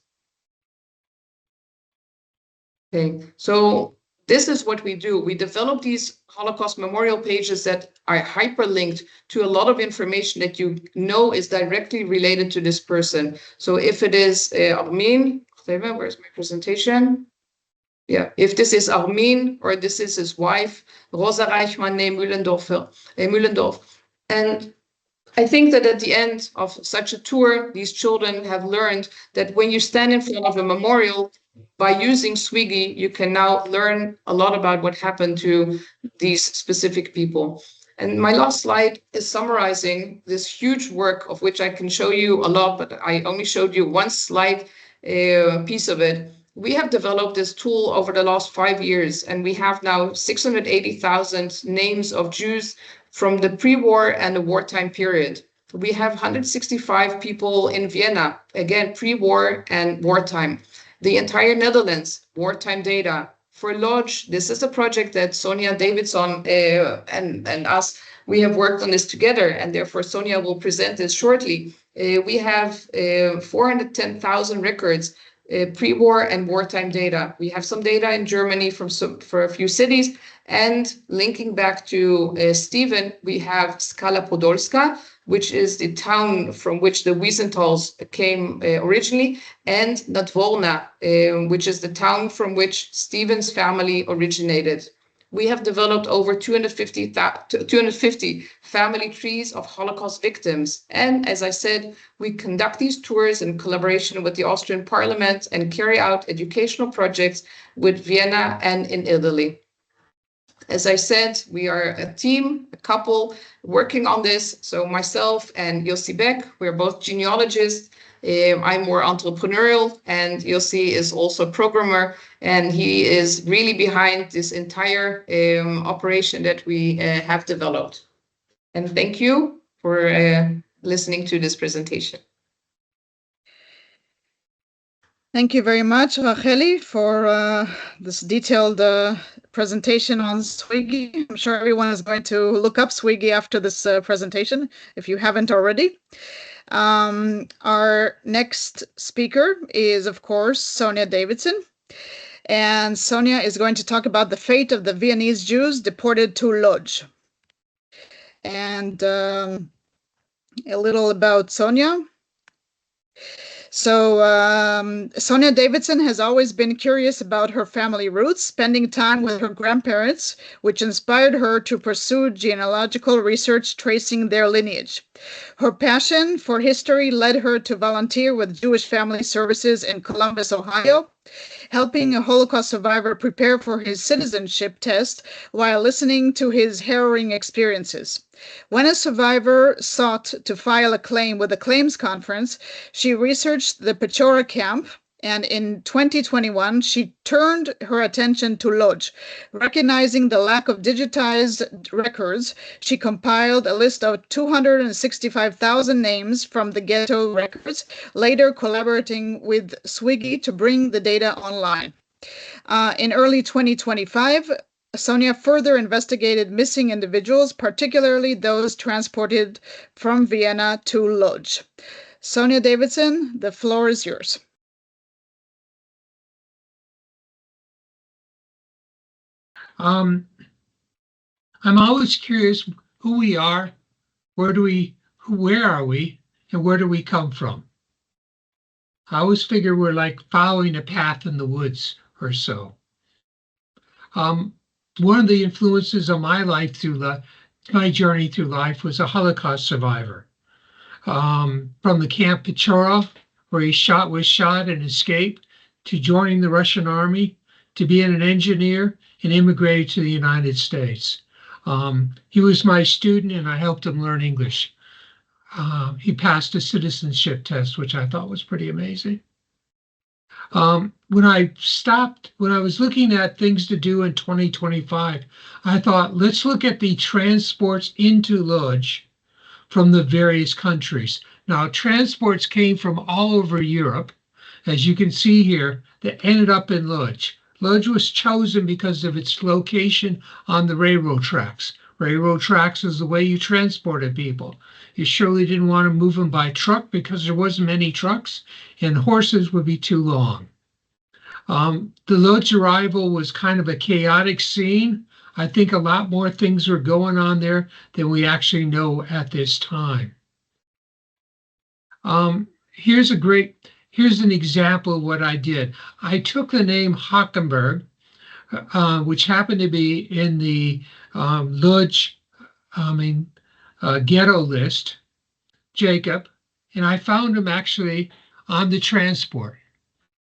Okay, so this is what we do. We develop these Holocaust memorial pages that are hyperlinked to a lot of information that you know is directly related to this person. So if it is Armin, where's my presentation? Yeah, if this is Armin or this is his wife, Rosa Reichmann, née Mühlendorf. And I think that at the end of such a tour, these children have learned that when you stand in front of a memorial, by using SWIGGI, you can now learn a lot about what happened to these specific people. And my last slide is summarizing this huge work of which I can show you a lot, but I only showed you one slide piece of it, we have developed this tool over the last 5 years, and we have now 680,000 names of Jews from the pre-war and the wartime period. We have 165 people in Vienna, again, pre-war and wartime. The entire Netherlands, wartime data. For Lodz, this is a project that Sonya Davidson and us, we have worked on this together, and therefore Sonya will present this shortly. We have 410,000 records, pre-war and wartime data. We have some data in Germany for a few cities, and linking back to Stephen, we have Skala Podolska, which is the town from which the Wiesenthals came originally, and Nadworna, which is the town from which Stephen's family originated. We have developed over 250 family trees of Holocaust victims. And as I said, we conduct these tours in collaboration with the Austrian Parliament and carry out educational projects with Vienna and in Italy. As I said, we are a team, a couple working on this. So myself and Yossi Beck, we're both genealogists. I'm more entrepreneurial, and Yossi is also a programmer, and he is really behind this entire operation that we have developed. And thank you for listening to this presentation. Thank you very much, Racheli, for this detailed presentation on SWIGGI. I'm sure everyone is going to look up SWIGGI after this presentation, if you haven't already. Our next speaker is, of course, Sonya Davidson. And Sonya is going to talk about the fate of the Viennese Jews deported to Lodz. And a little about Sonya. So Sonya Davidson has always been curious about her family roots, spending time with her grandparents, which inspired her to pursue genealogical research tracing their lineage. Her passion for history led her to volunteer with Jewish Family Services in Columbus, Ohio, helping a Holocaust survivor prepare for his citizenship test while listening to his harrowing experiences. When a survivor sought to file a claim with the Claims Conference, she researched the Pechora camp, and in 2021, she turned her attention to Lodz. Recognizing the lack of digitized records, she compiled a list of 265,000 names from the ghetto records, later collaborating with SWIGGI to bring the data online. In early 2025, Sonya further investigated missing individuals, particularly those transported from Vienna to Lodz. Sonya Davidson, the floor is yours. I'm always curious who we are, where are we, and where do we come from? I always figure we're like following a path in the woods or so. One of the influences on my life my journey through life was a Holocaust survivor. From the Camp Pechora, where he was shot and escaped, to joining the Russian army, to being an engineer, and immigrated to the United States. He was my student, and I helped him learn English. He passed a citizenship test, which I thought was pretty amazing. When I was looking at things to do in 2025, I thought, let's look at the transports into Lodz from the various countries. Now, transports came from all over Europe, as you can see here, that ended up in Lodz. Lodz was chosen because of its location on the railroad tracks. Railroad tracks is the way you transported people. You surely didn't want to move them by truck because there wasn't many trucks, and horses would be too long. The Lodz arrival was kind of a chaotic scene. I think a lot more things were going on there than we actually know at this time. Here's an example of what I did. I took the name Hockenberg, which happened to be in the Lodz ghetto list, Jacob, and I found him actually on the transport.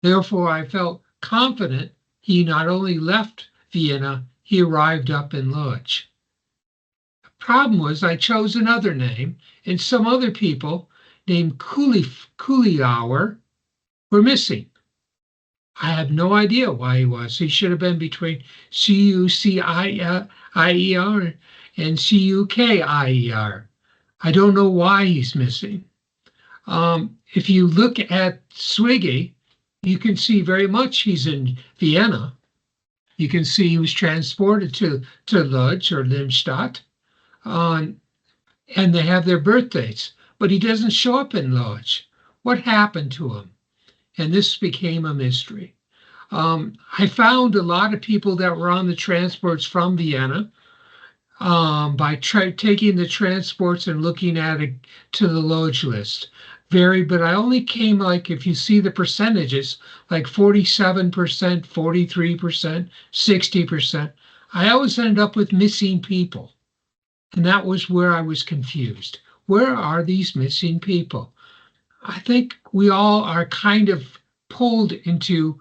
Therefore, I felt confident he not only left Vienna, he arrived up in Lodz. The problem was I chose another name, and some other people named Kuliauer were missing. I have no idea why he was. He should have been between Cucier and Cukier. I don't know why he's missing. If you look at SWIGGI, you can see very much he's in Vienna. You can see he was transported to Lodz or Limstadt, and they have their birthdays, but he doesn't show up in Lodz. What happened to him? And this became a mystery. I found a lot of people that were on the transports from Vienna by taking the transports and looking at it to the Lodz list. But I only came, like, if you see the percentages, like 47%, 43%, 60%. I always ended up with missing people. And that was where I was confused. Where are these missing people? I think we all are kind of pulled into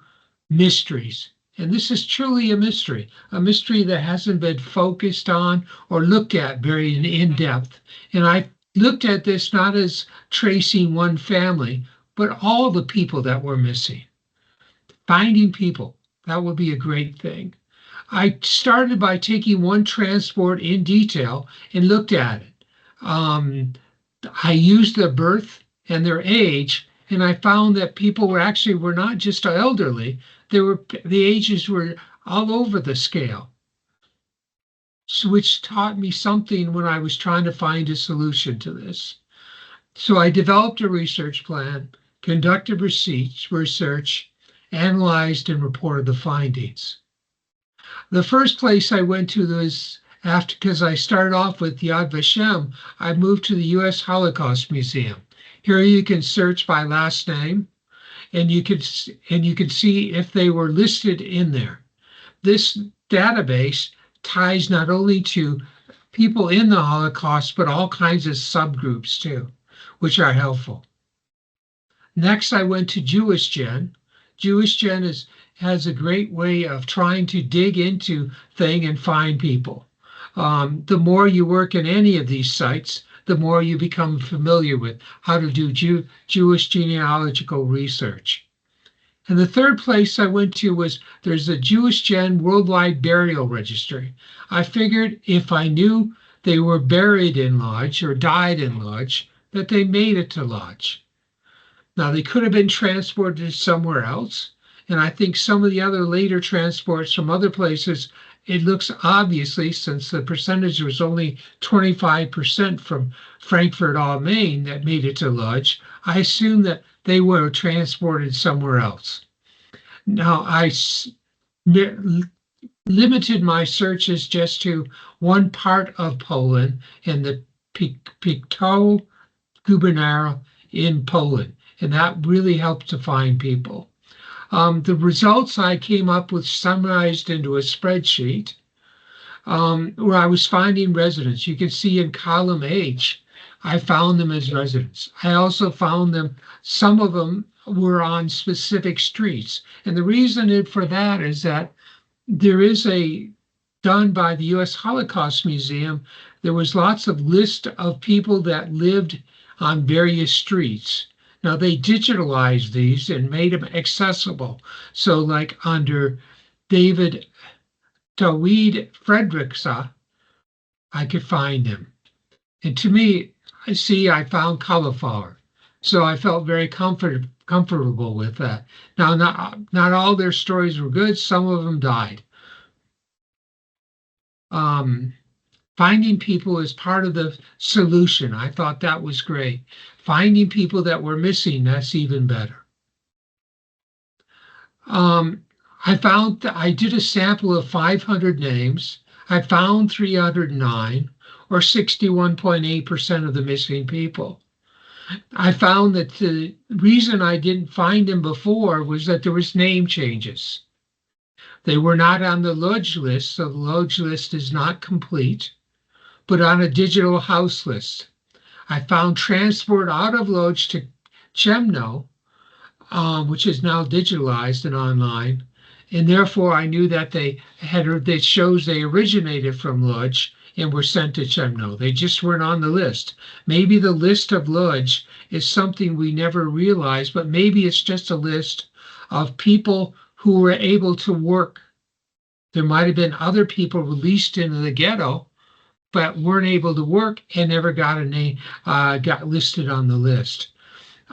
mysteries. And this is truly a mystery that hasn't been focused on or looked at very in depth. And I looked at this not as tracing one family, but all the people that were missing. Finding people, that would be a great thing. I started by taking one transport in detail and looked at it. I used their birth and their age, and I found that people were not just elderly, the ages were all over the scale, which taught me something when I was trying to find a solution to this. So I developed a research plan, conducted research, analyzed and reported the findings. The first place I went to was because I started off with Yad Vashem, I moved to the U.S. Holocaust Museum. Here you can search by last name, and you can see if they were listed in there. This database ties not only to people in the Holocaust, but all kinds of subgroups too, which are helpful. Next, I went to Jewish Gen. Jewish Gen has a great way of trying to dig into things and find people. The more you work in any of these sites, the more you become familiar with how to do Jewish genealogical research. And the third place I went to was there's a Jewish Gen Worldwide Burial Registry. I figured if I knew they were buried in Lodz or died in Lodz, that they made it to Lodz. Now, they could have been transported somewhere else, and I think some of the other later transports from other places, it looks obviously, since the percentage was only 25% from Frankfurt am Main that made it to Lodz, I assume that they were transported somewhere else. Now, I limited my searches just to one part of Poland and the Pictou Gubernial in Poland, and that really helped to find people. The results I came up with summarized into a spreadsheet where I was finding residents. You can see in column H, I found them as residents. I also found them, some of them were on specific streets. And the reason for that is that there is done by the U.S. Holocaust Museum, there was lots of list of people that lived on various streets. Now, they digitalized these and made them accessible. So like under David Fredricksa, I could find them. And to me, I found cauliflower. So I felt very comfortable with that. Now, not all their stories were good. Some of them died. Finding people is part of the solution. I thought that was great. Finding people that were missing, that's even better. I did a sample of 500 names. I found 309, or 61.8% of the missing people. I found that the reason I didn't find them before was that there was name changes. They were not on the Lodz list, so the Lodz list is not complete, but on a digital house list. I found transport out of Lodz to Chemno, which is now digitalized and online, and therefore I knew that that shows they originated from Lodz and were sent to Chemno. They just weren't on the list. Maybe the list of Lodz is something we never realized, but maybe it's just a list of people who were able to work. There might have been other people released into the ghetto, but weren't able to work and never got a name, got listed on the list.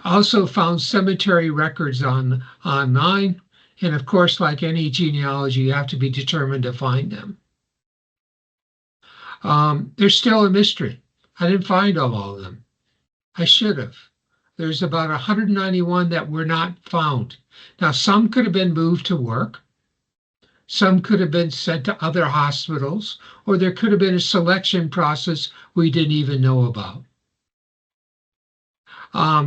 Also found cemetery records online. And of course, like any genealogy, you have to be determined to find them. There's still a mystery. I didn't find all of them. I should have. There's about 191 that were not found. Now, some could have been moved to work. Some could have been sent to other hospitals, or there could have been a selection process we didn't even know about.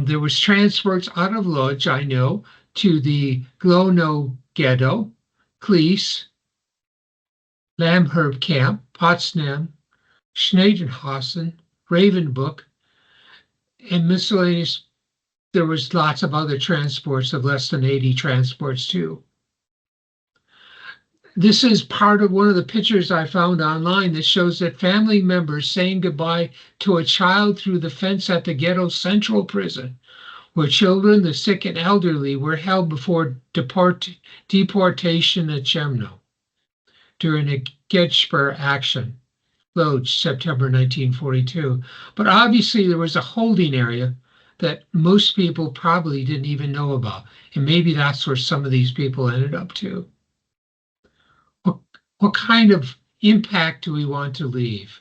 There was transports out of Lodz, I know, to the Glonno ghetto, Klies, Lamherb camp, Potsdam, Schneidenhausen, Ravenbrook, and miscellaneous. There was lots of other transports of less than 80 transports too. This is part of one of the pictures I found online that shows that family members saying goodbye to a child through the fence at the ghetto central prison, where children, the sick, and elderly were held before deportation at Chemno during a Gettysburg action, Lodz, September 1942. But obviously there was a holding area that most people probably didn't even know about. And maybe that's where some of these people ended up too. What kind of impact do we want to leave?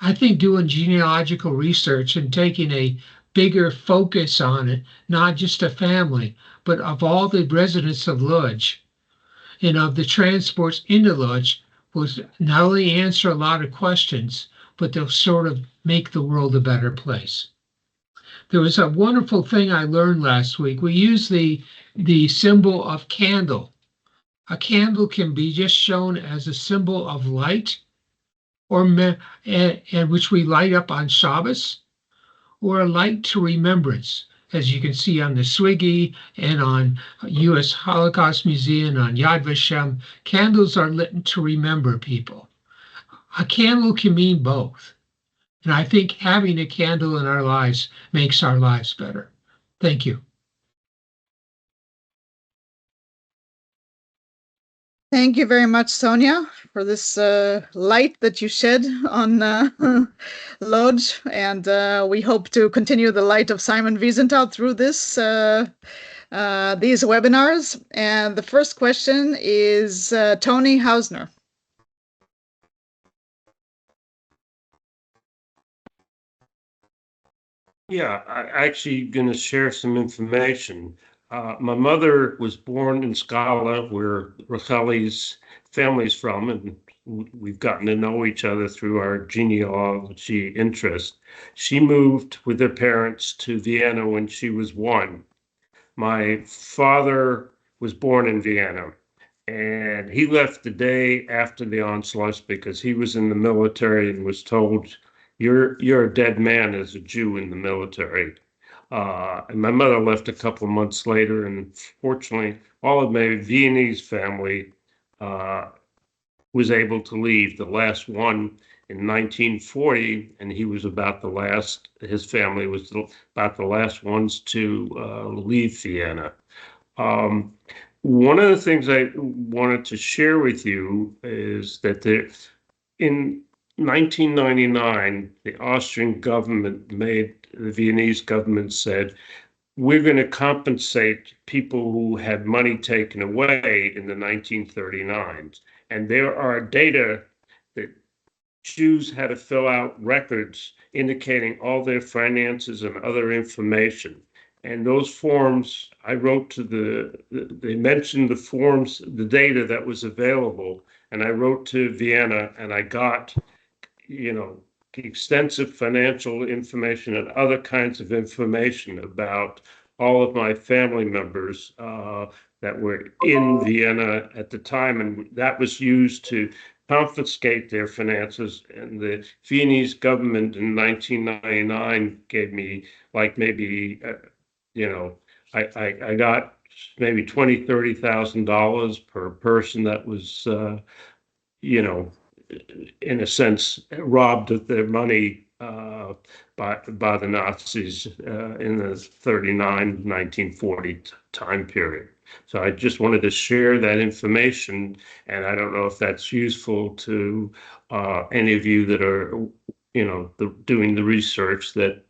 I think doing genealogical research and taking a bigger focus on it, not just a family, but of all the residents of Lodz and of the transports into Lodz, will not only answer a lot of questions, but they'll sort of make the world a better place. There was a wonderful thing I learned last week. We use the symbol of candle. A candle can be just shown as a symbol of light, and which we light up on Shabbos, or a light to remembrance, as you can see on the SWIGGI and on U.S. Holocaust Museum, on Yad Vashem. Candles are lit to remember people. A candle can mean both. And I think having a candle in our lives makes our lives better. Thank you. Thank you very much, Sonya, for this light that you shed on Lodz, and we hope to continue the light of Simon Wiesenthal through these webinars. And the first question is Tony Hausner. Yeah, I'm actually going to share some information. My mother was born in Scala, where Racheli's family's from, and we've gotten to know each other through our genealogy interest. She moved with her parents to Vienna when she was 1. My father was born in Vienna, and he left the day after the Anschluss because he was in the military and was told, you're a dead man as a Jew in the military. And my mother left a couple of months later, and fortunately, all of my Viennese family was able to leave. The last one in 1940, and he was about the last, his family was about the last ones to leave Vienna. One of the things I wanted to share with you is that in 1999, the Austrian government the Viennese government said, we're going to compensate people who had money taken away in the 1939s. And there are data that Jews had to fill out records indicating all their finances and other information. And those forms, I wrote to they mentioned the forms, the data that was available. And I wrote to Vienna and I got, extensive financial information and other kinds of information about all of my family members that were in Vienna at the time, and that was used to confiscate their finances. And the Viennese government in 1999 gave me maybe, I got maybe $20,000-$30,000 per person that was, in a sense, robbed of their money by the Nazis in the 1939-1940 time period. So I just wanted to share that information, and I don't know if that's useful to any of you that are, doing the research that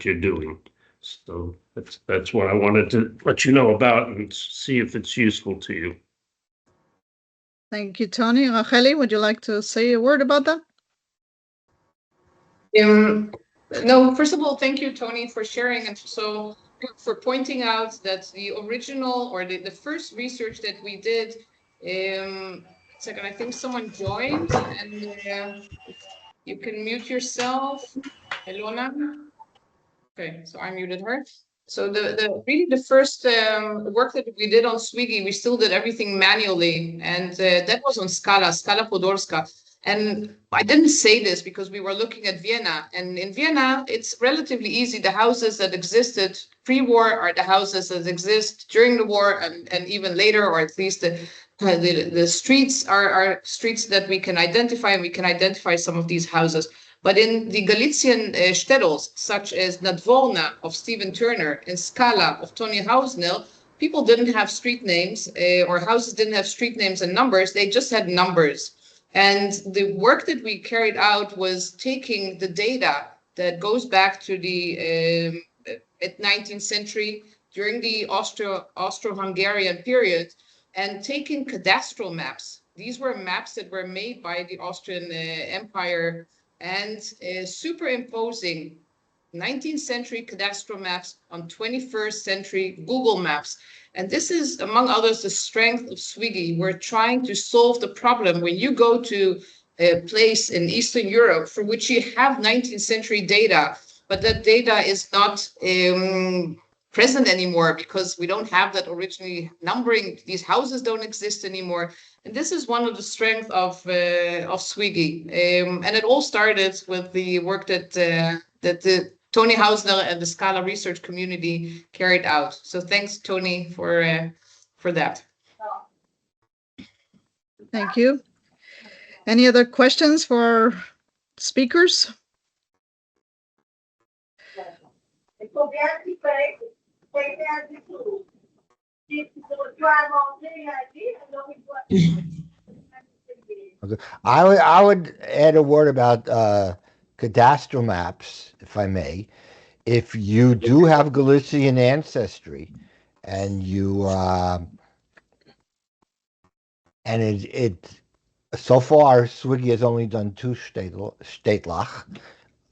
you're doing. So that's what I wanted to let you know about and see if it's useful to you. Thank you, Tony. Racheli, would you like to say a word about that? No, first of all, thank you, Tony, for sharing and so for pointing out that the original or the first research that we did. Second, I think someone joined, and you can mute yourself, Elona. Okay, so I muted her. So really the first work that we did on SWIGGI, we still did everything manually, and that was on Scala Podolska. And I didn't say this because we were looking at Vienna, and in Vienna it's relatively easy. The houses that existed pre-war are the houses that exist during the war and even later, or at least the streets are streets that we can identify, and we can identify some of these houses. But in the Galician shtetls, such as Nadvorna of Stephen Turner and Scala of Tony Hausnell, people didn't have street names or houses didn't have street names and numbers. They just had numbers. And the work that we carried out was taking the data that goes back to the mid-19th century during the Austro-Hungarian period and taking cadastral maps. These were maps that were made by the Austrian Empire and superimposing 19th century cadastral maps on 21st century Google Maps. And this is, among others, the strength of SWIGGI. We're trying to solve the problem when you go to a place in Eastern Europe for which you have 19th century data, but that data is not present anymore because we don't have that originally numbering. These houses don't exist anymore. And this is one of the strengths of SWIGGI. And it all started with the work that the Tony Hausner and the Scala research community carried out. So thanks, Tony, for that. Thank you. Any other questions for speakers? Okay. I would add a word about cadastral maps, if I may. If you do have Galician ancestry, and you and it so far SWIGGI has only done two Stadtlach,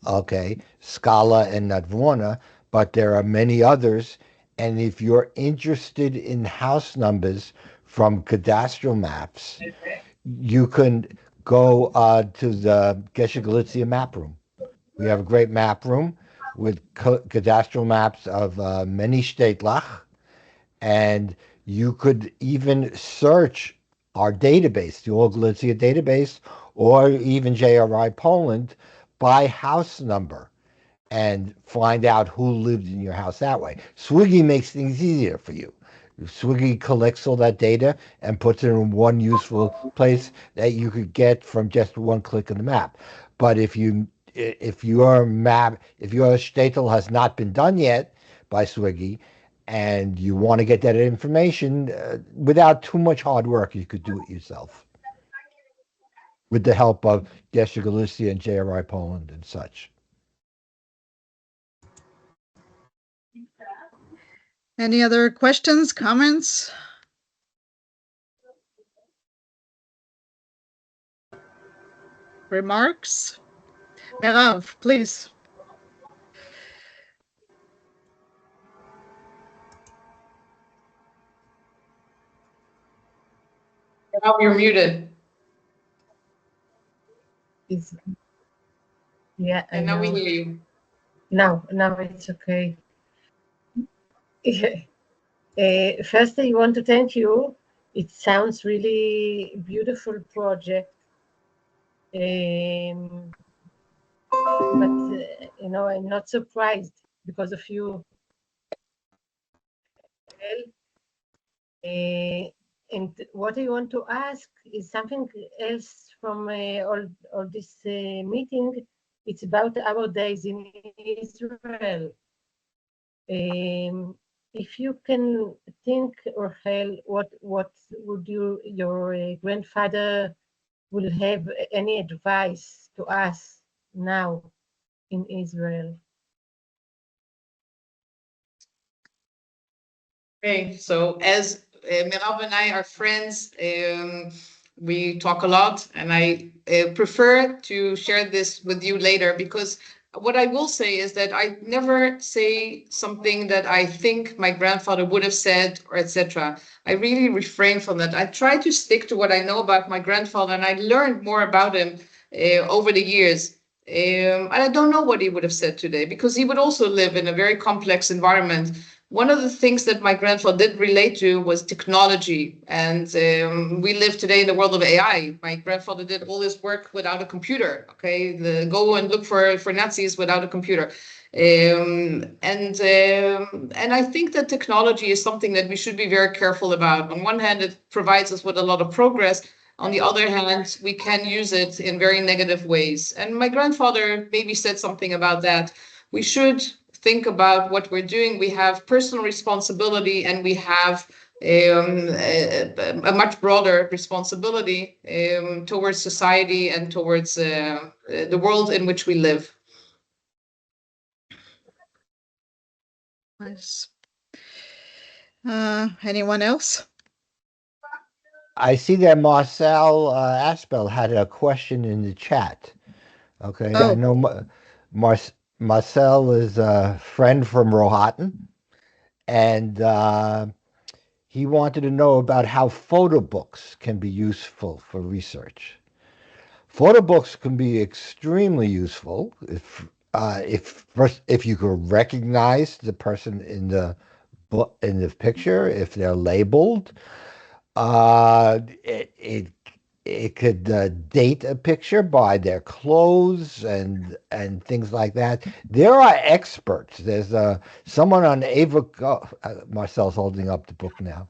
okay, Scala and Nadvorna, but there are many others. And if you're interested in house numbers from cadastral maps, you can go to the Geshe Galicia map room. We have a great map room with cadastral maps of many Stadtlach, and you could even search our database, the All Galicia database, or even JRI Poland by house number and find out who lived in your house that way. SWIGGI makes things easier for you. SWIGGI collects all that data and puts it in one useful place that you could get from just one click on the map. But if your shtetl has not been done yet by SWIGGI, and you want to get that information without too much hard work, you could do it yourself with the help of Geshe Galicia and JRI Poland and such. Any other questions, comments? Remarks? Merav, please. Now you're muted. Yeah, and now we hear you. Now it's okay. First, I want to thank you. It sounds really beautiful project. But I'm not surprised because of you. And what I want to ask is something else from all this meeting. It's about our days in Israel. if you can think, Rachel, what would your grandfather will have any advice to us now in Israel? Okay, so as Merav and I are friends, we talk a lot, and I prefer to share this with you later, because what I will say is that I never say something that I think my grandfather would have said, or etc. I really refrain from that. I try to stick to what I know about my grandfather, and I learned more about him over the years. And I don't know what he would have said today, because he would also live in a very complex environment. One of the things that my grandfather did relate to was technology. And we live today in the world of AI. My grandfather did all his work without a computer. Okay, go and look for Nazis without a computer. And I think that technology is something that we should be very careful about. On one hand, it provides us with a lot of progress. On the other hand, we can use it in very negative ways. And my grandfather maybe said something about that. We should think about what we're doing. We have personal responsibility, and we have a much broader responsibility towards society and towards the world in which we live. Nice. Anyone else? I see that Marcel Aspel had a question in the chat. Okay, I Oh. know Marcel is a friend from Rohatyn, and he wanted to know about how photo books can be useful for research. Photo books can be extremely useful if you could recognize the person in the picture, if they're labeled. It could date a picture by their clothes and things like that. There are experts. There's someone on Ava. Marcel's holding up the book now.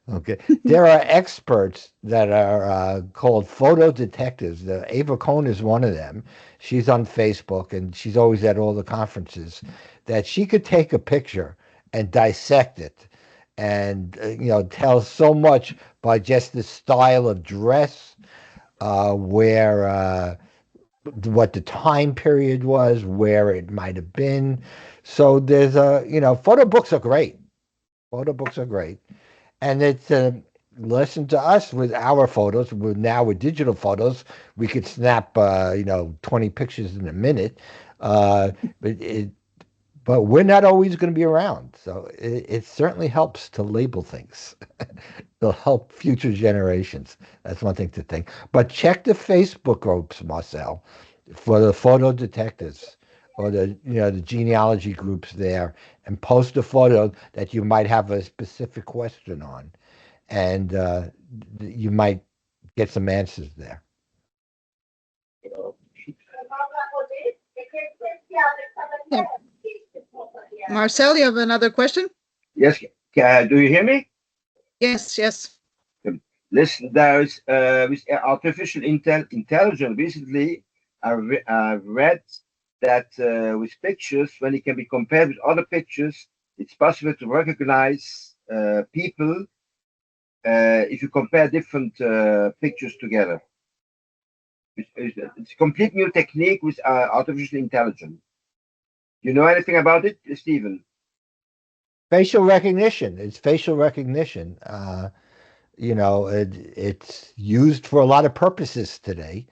Okay, there are experts that are called photo detectives. Ava Cohn is one of them. She's on Facebook, and she's always at all the conferences. That she could take a picture and dissect it, and tell so much by just the style of dress, where what the time period was, where it might have been. So there's photo books are great. Photo books are great. And it's a lesson to us with our photos. Now with digital photos, we could snap 20 pictures in a minute. But we're not always going to be around. So it certainly helps to label things. It'll help future generations. That's one thing to think. But check the Facebook groups, Marcel, for the photo detectives or the genealogy groups there, and post a photo that you might have a specific question on, and you might get some answers there. Yeah. Marcel, you have another question? Yes. Do you hear me? Yes, yes. Listen, there is with artificial intelligence recently, I read that with pictures, when it can be compared with other pictures, it's possible to recognize people if you compare different pictures together. It's a complete new technique with artificial intelligence. You know anything about it, Stephen? Facial recognition. It's facial recognition. It's used for a lot of purposes today.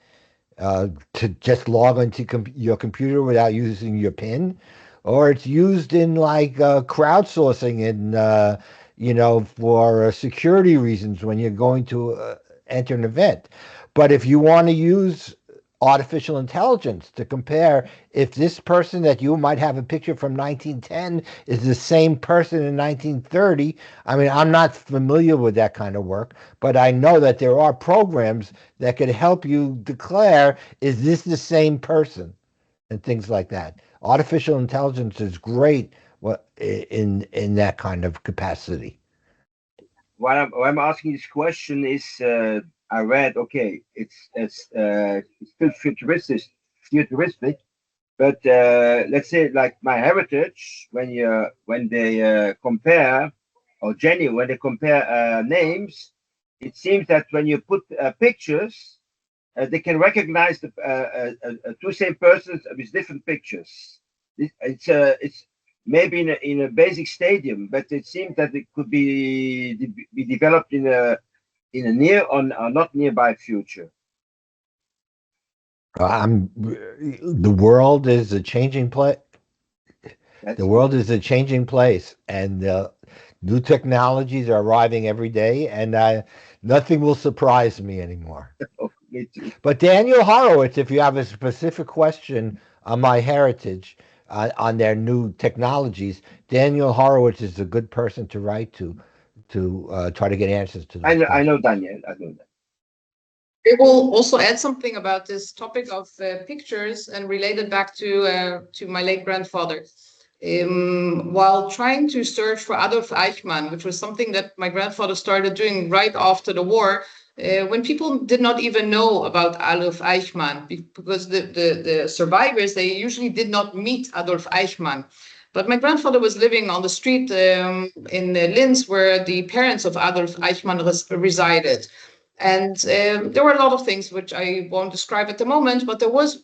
To just log into your computer without using your PIN, or it's used in like crowdsourcing and for security reasons when you're going to enter an event. But if you want to use artificial intelligence to compare if this person that you might have a picture from 1910 is the same person in 1930. I mean, I'm not familiar with that kind of work, but I know that there are programs that could help you declare, is this the same person, and things like that. Artificial intelligence is great in that kind of capacity. Why I'm asking this question is, I read, okay, it's still futuristic, But let's say like my heritage, when they compare, or when they compare names, it seems that when you put pictures, they can recognize the two same persons with different pictures. It's maybe in a basic stadium, but it seems that it could be developed in a near or not nearby future. The world is a changing place. The world is a changing place, and new technologies are arriving every day, and nothing will surprise me anymore. Oh, me too. But Daniel Horowitz, if you have a specific question on my heritage, on their new technologies, Daniel Horowitz is a good person to write to try to get answers to those I know Daniel. I know that. I will also add something about this topic of pictures and relate it back to my late grandfather. While trying to search for Adolf Eichmann, which was something that my grandfather started doing right after the war, when people did not even know about Adolf Eichmann, because the survivors, they usually did not meet Adolf Eichmann. But my grandfather was living on the street in Linz, where the parents of Adolf Eichmann resided. And there were a lot of things which I won't describe at the moment, but there was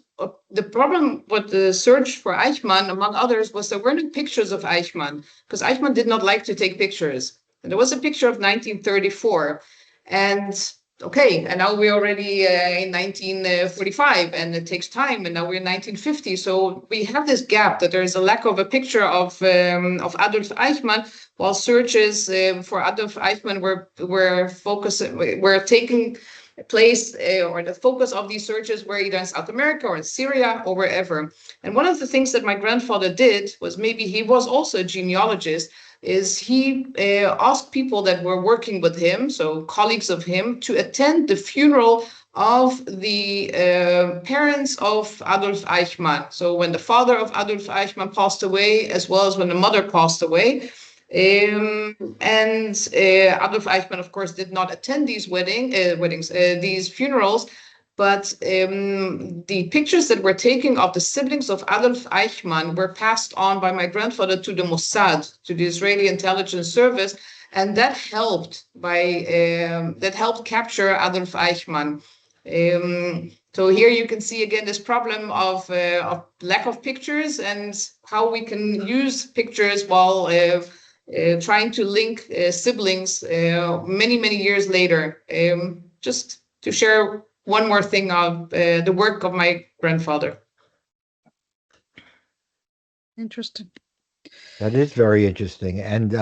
the problem with the search for Eichmann, among others, was there were no pictures of Eichmann, because Eichmann did not like to take pictures. And there was a picture of 1934. And okay, and now we're already in 1945, and it takes time, and now we're in 1950. So we have this gap that there is a lack of a picture of Adolf Eichmann, while searches for Adolf Eichmann were taking place, or the focus of these searches were either in South America or in Syria or wherever. And one of the things that my grandfather did was, maybe he was also a genealogist, is he asked people that were working with him, so colleagues of him, to attend the funeral of the parents of Adolf Eichmann. So when the father of Adolf Eichmann passed away, as well as when the mother passed away. And Adolf Eichmann, of course, did not attend these these funerals, but the pictures that were taken of the siblings of Adolf Eichmann were passed on by my grandfather to the Mossad, to the Israeli intelligence service, and that helped capture Adolf Eichmann. So here you can see again this problem of lack of pictures, and how we can use pictures while trying to link siblings many years later. Just to share one more thing of the work of my grandfather. Interesting. That is very interesting. And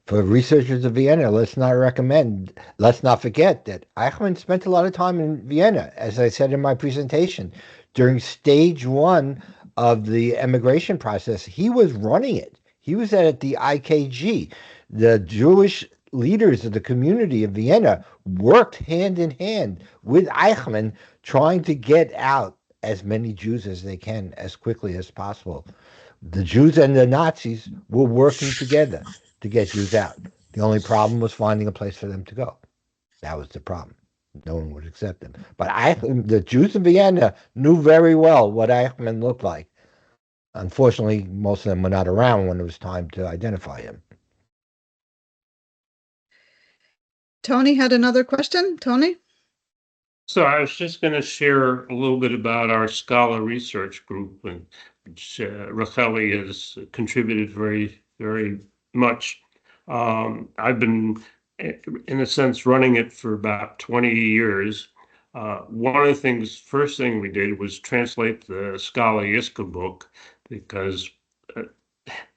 for researchers of Vienna, let's not forget that Eichmann spent a lot of time in Vienna, as I said in my presentation. During stage 1 of the emigration process, he was running it. He was at the IKG. The Jewish leaders of the community of Vienna worked hand in hand with Eichmann, trying to get out as many Jews as they can as quickly as possible. The Jews and the Nazis were working together to get Jews out. The only problem was finding a place for them to go. That was the problem. No one would accept them. But the Jews in Vienna knew very well what Eichmann looked like. Unfortunately, most of them were not around when it was time to identify him. Tony had another question. Tony? So I was just going to share a little bit about our scholar research group, which Racheli has contributed very much. I've been, in a sense, running it for about 20 years. One of the first thing we did was translate the Scholar Yiska book, because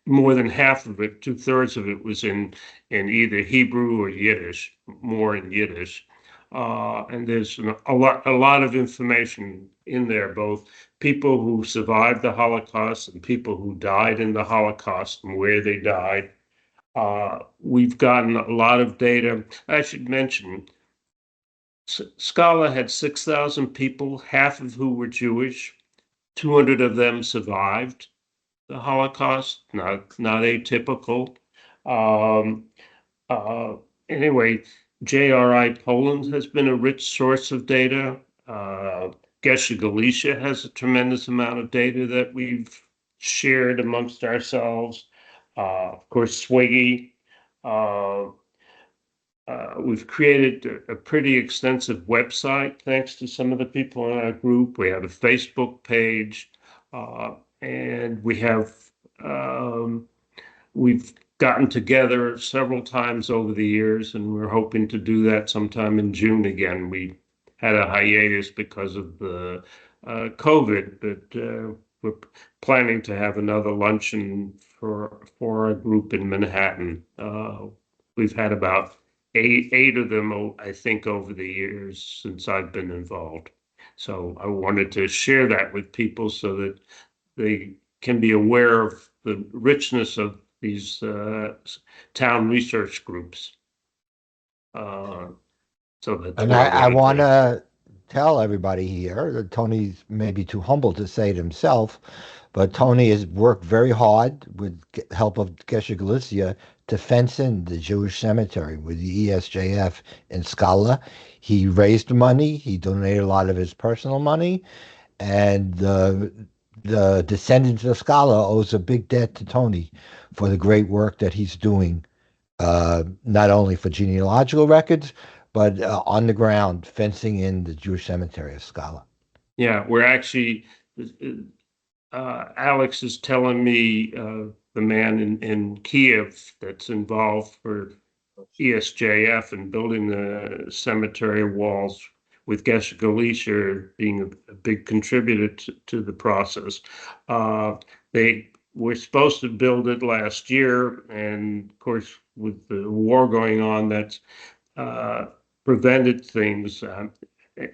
more than half of it, 2/3 of it, was in either Hebrew or Yiddish, more in Yiddish. And there's a lot of information in there, both people who survived the Holocaust and people who died in the Holocaust and where they died. We've gotten a lot of data. I should mention, Scala had 6,000 people, half of who were Jewish. 200 of them survived the Holocaust, not atypical. Anyway, JRI Poland has been a rich source of data. Genealogy has a tremendous amount of data that we've shared amongst ourselves. Of course, SWIGGI. We've created a pretty extensive website thanks to some of the people in our group. We have a Facebook page, and we've gotten together several times over the years, and we're hoping to do that sometime in June again. We had a hiatus because of the COVID, but we're planning to have another luncheon for our group in Manhattan. We've had about eight of them, I think, over the years since I've been involved. So I wanted to share that with people so that they can be aware of the richness of these town research groups. So that's And I want to tell everybody here that Tony's maybe too humble to say it himself, but Tony has worked very hard with help of Geshe Galicia to fence in the Jewish cemetery with the ESJF in Scala. He raised money. He donated a lot of his personal money, and the descendants of Scala owes a big debt to Tony for the great work that he's doing, not only for genealogical records, but on the ground, fencing in the Jewish cemetery of Scala. Yeah, we're actually, Alex is telling me, the man in Kiev that's involved for ESJF and building the cemetery walls with Geshe Galicia being a big contributor to the process. They were supposed to build it last year, and of course, with the war going on, that's prevented things.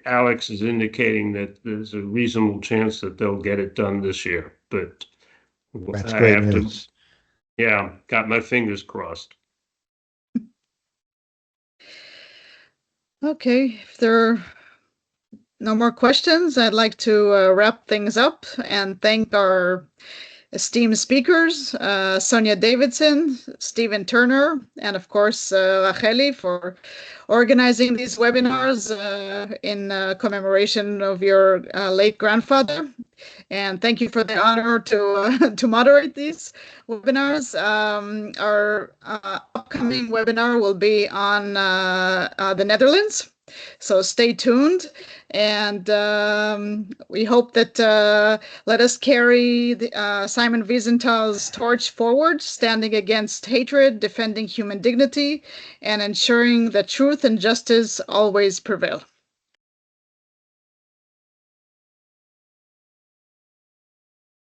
Alex is indicating that there's a reasonable chance that they'll get it done this year, but that's great news. Yeah, got my fingers crossed. Okay, if there are no more questions, I'd like to wrap things up and thank our esteemed speakers, Sonya Davidson, Stephen Turner, and of course, Racheli for organizing these webinars in commemoration of your late grandfather. And thank you for the honor to moderate these webinars. Our upcoming webinar will be on the Netherlands. So stay tuned, and we hope that let us carry Simon Wiesenthal's torch forward, standing against hatred, defending human dignity, and ensuring that truth and justice always prevail.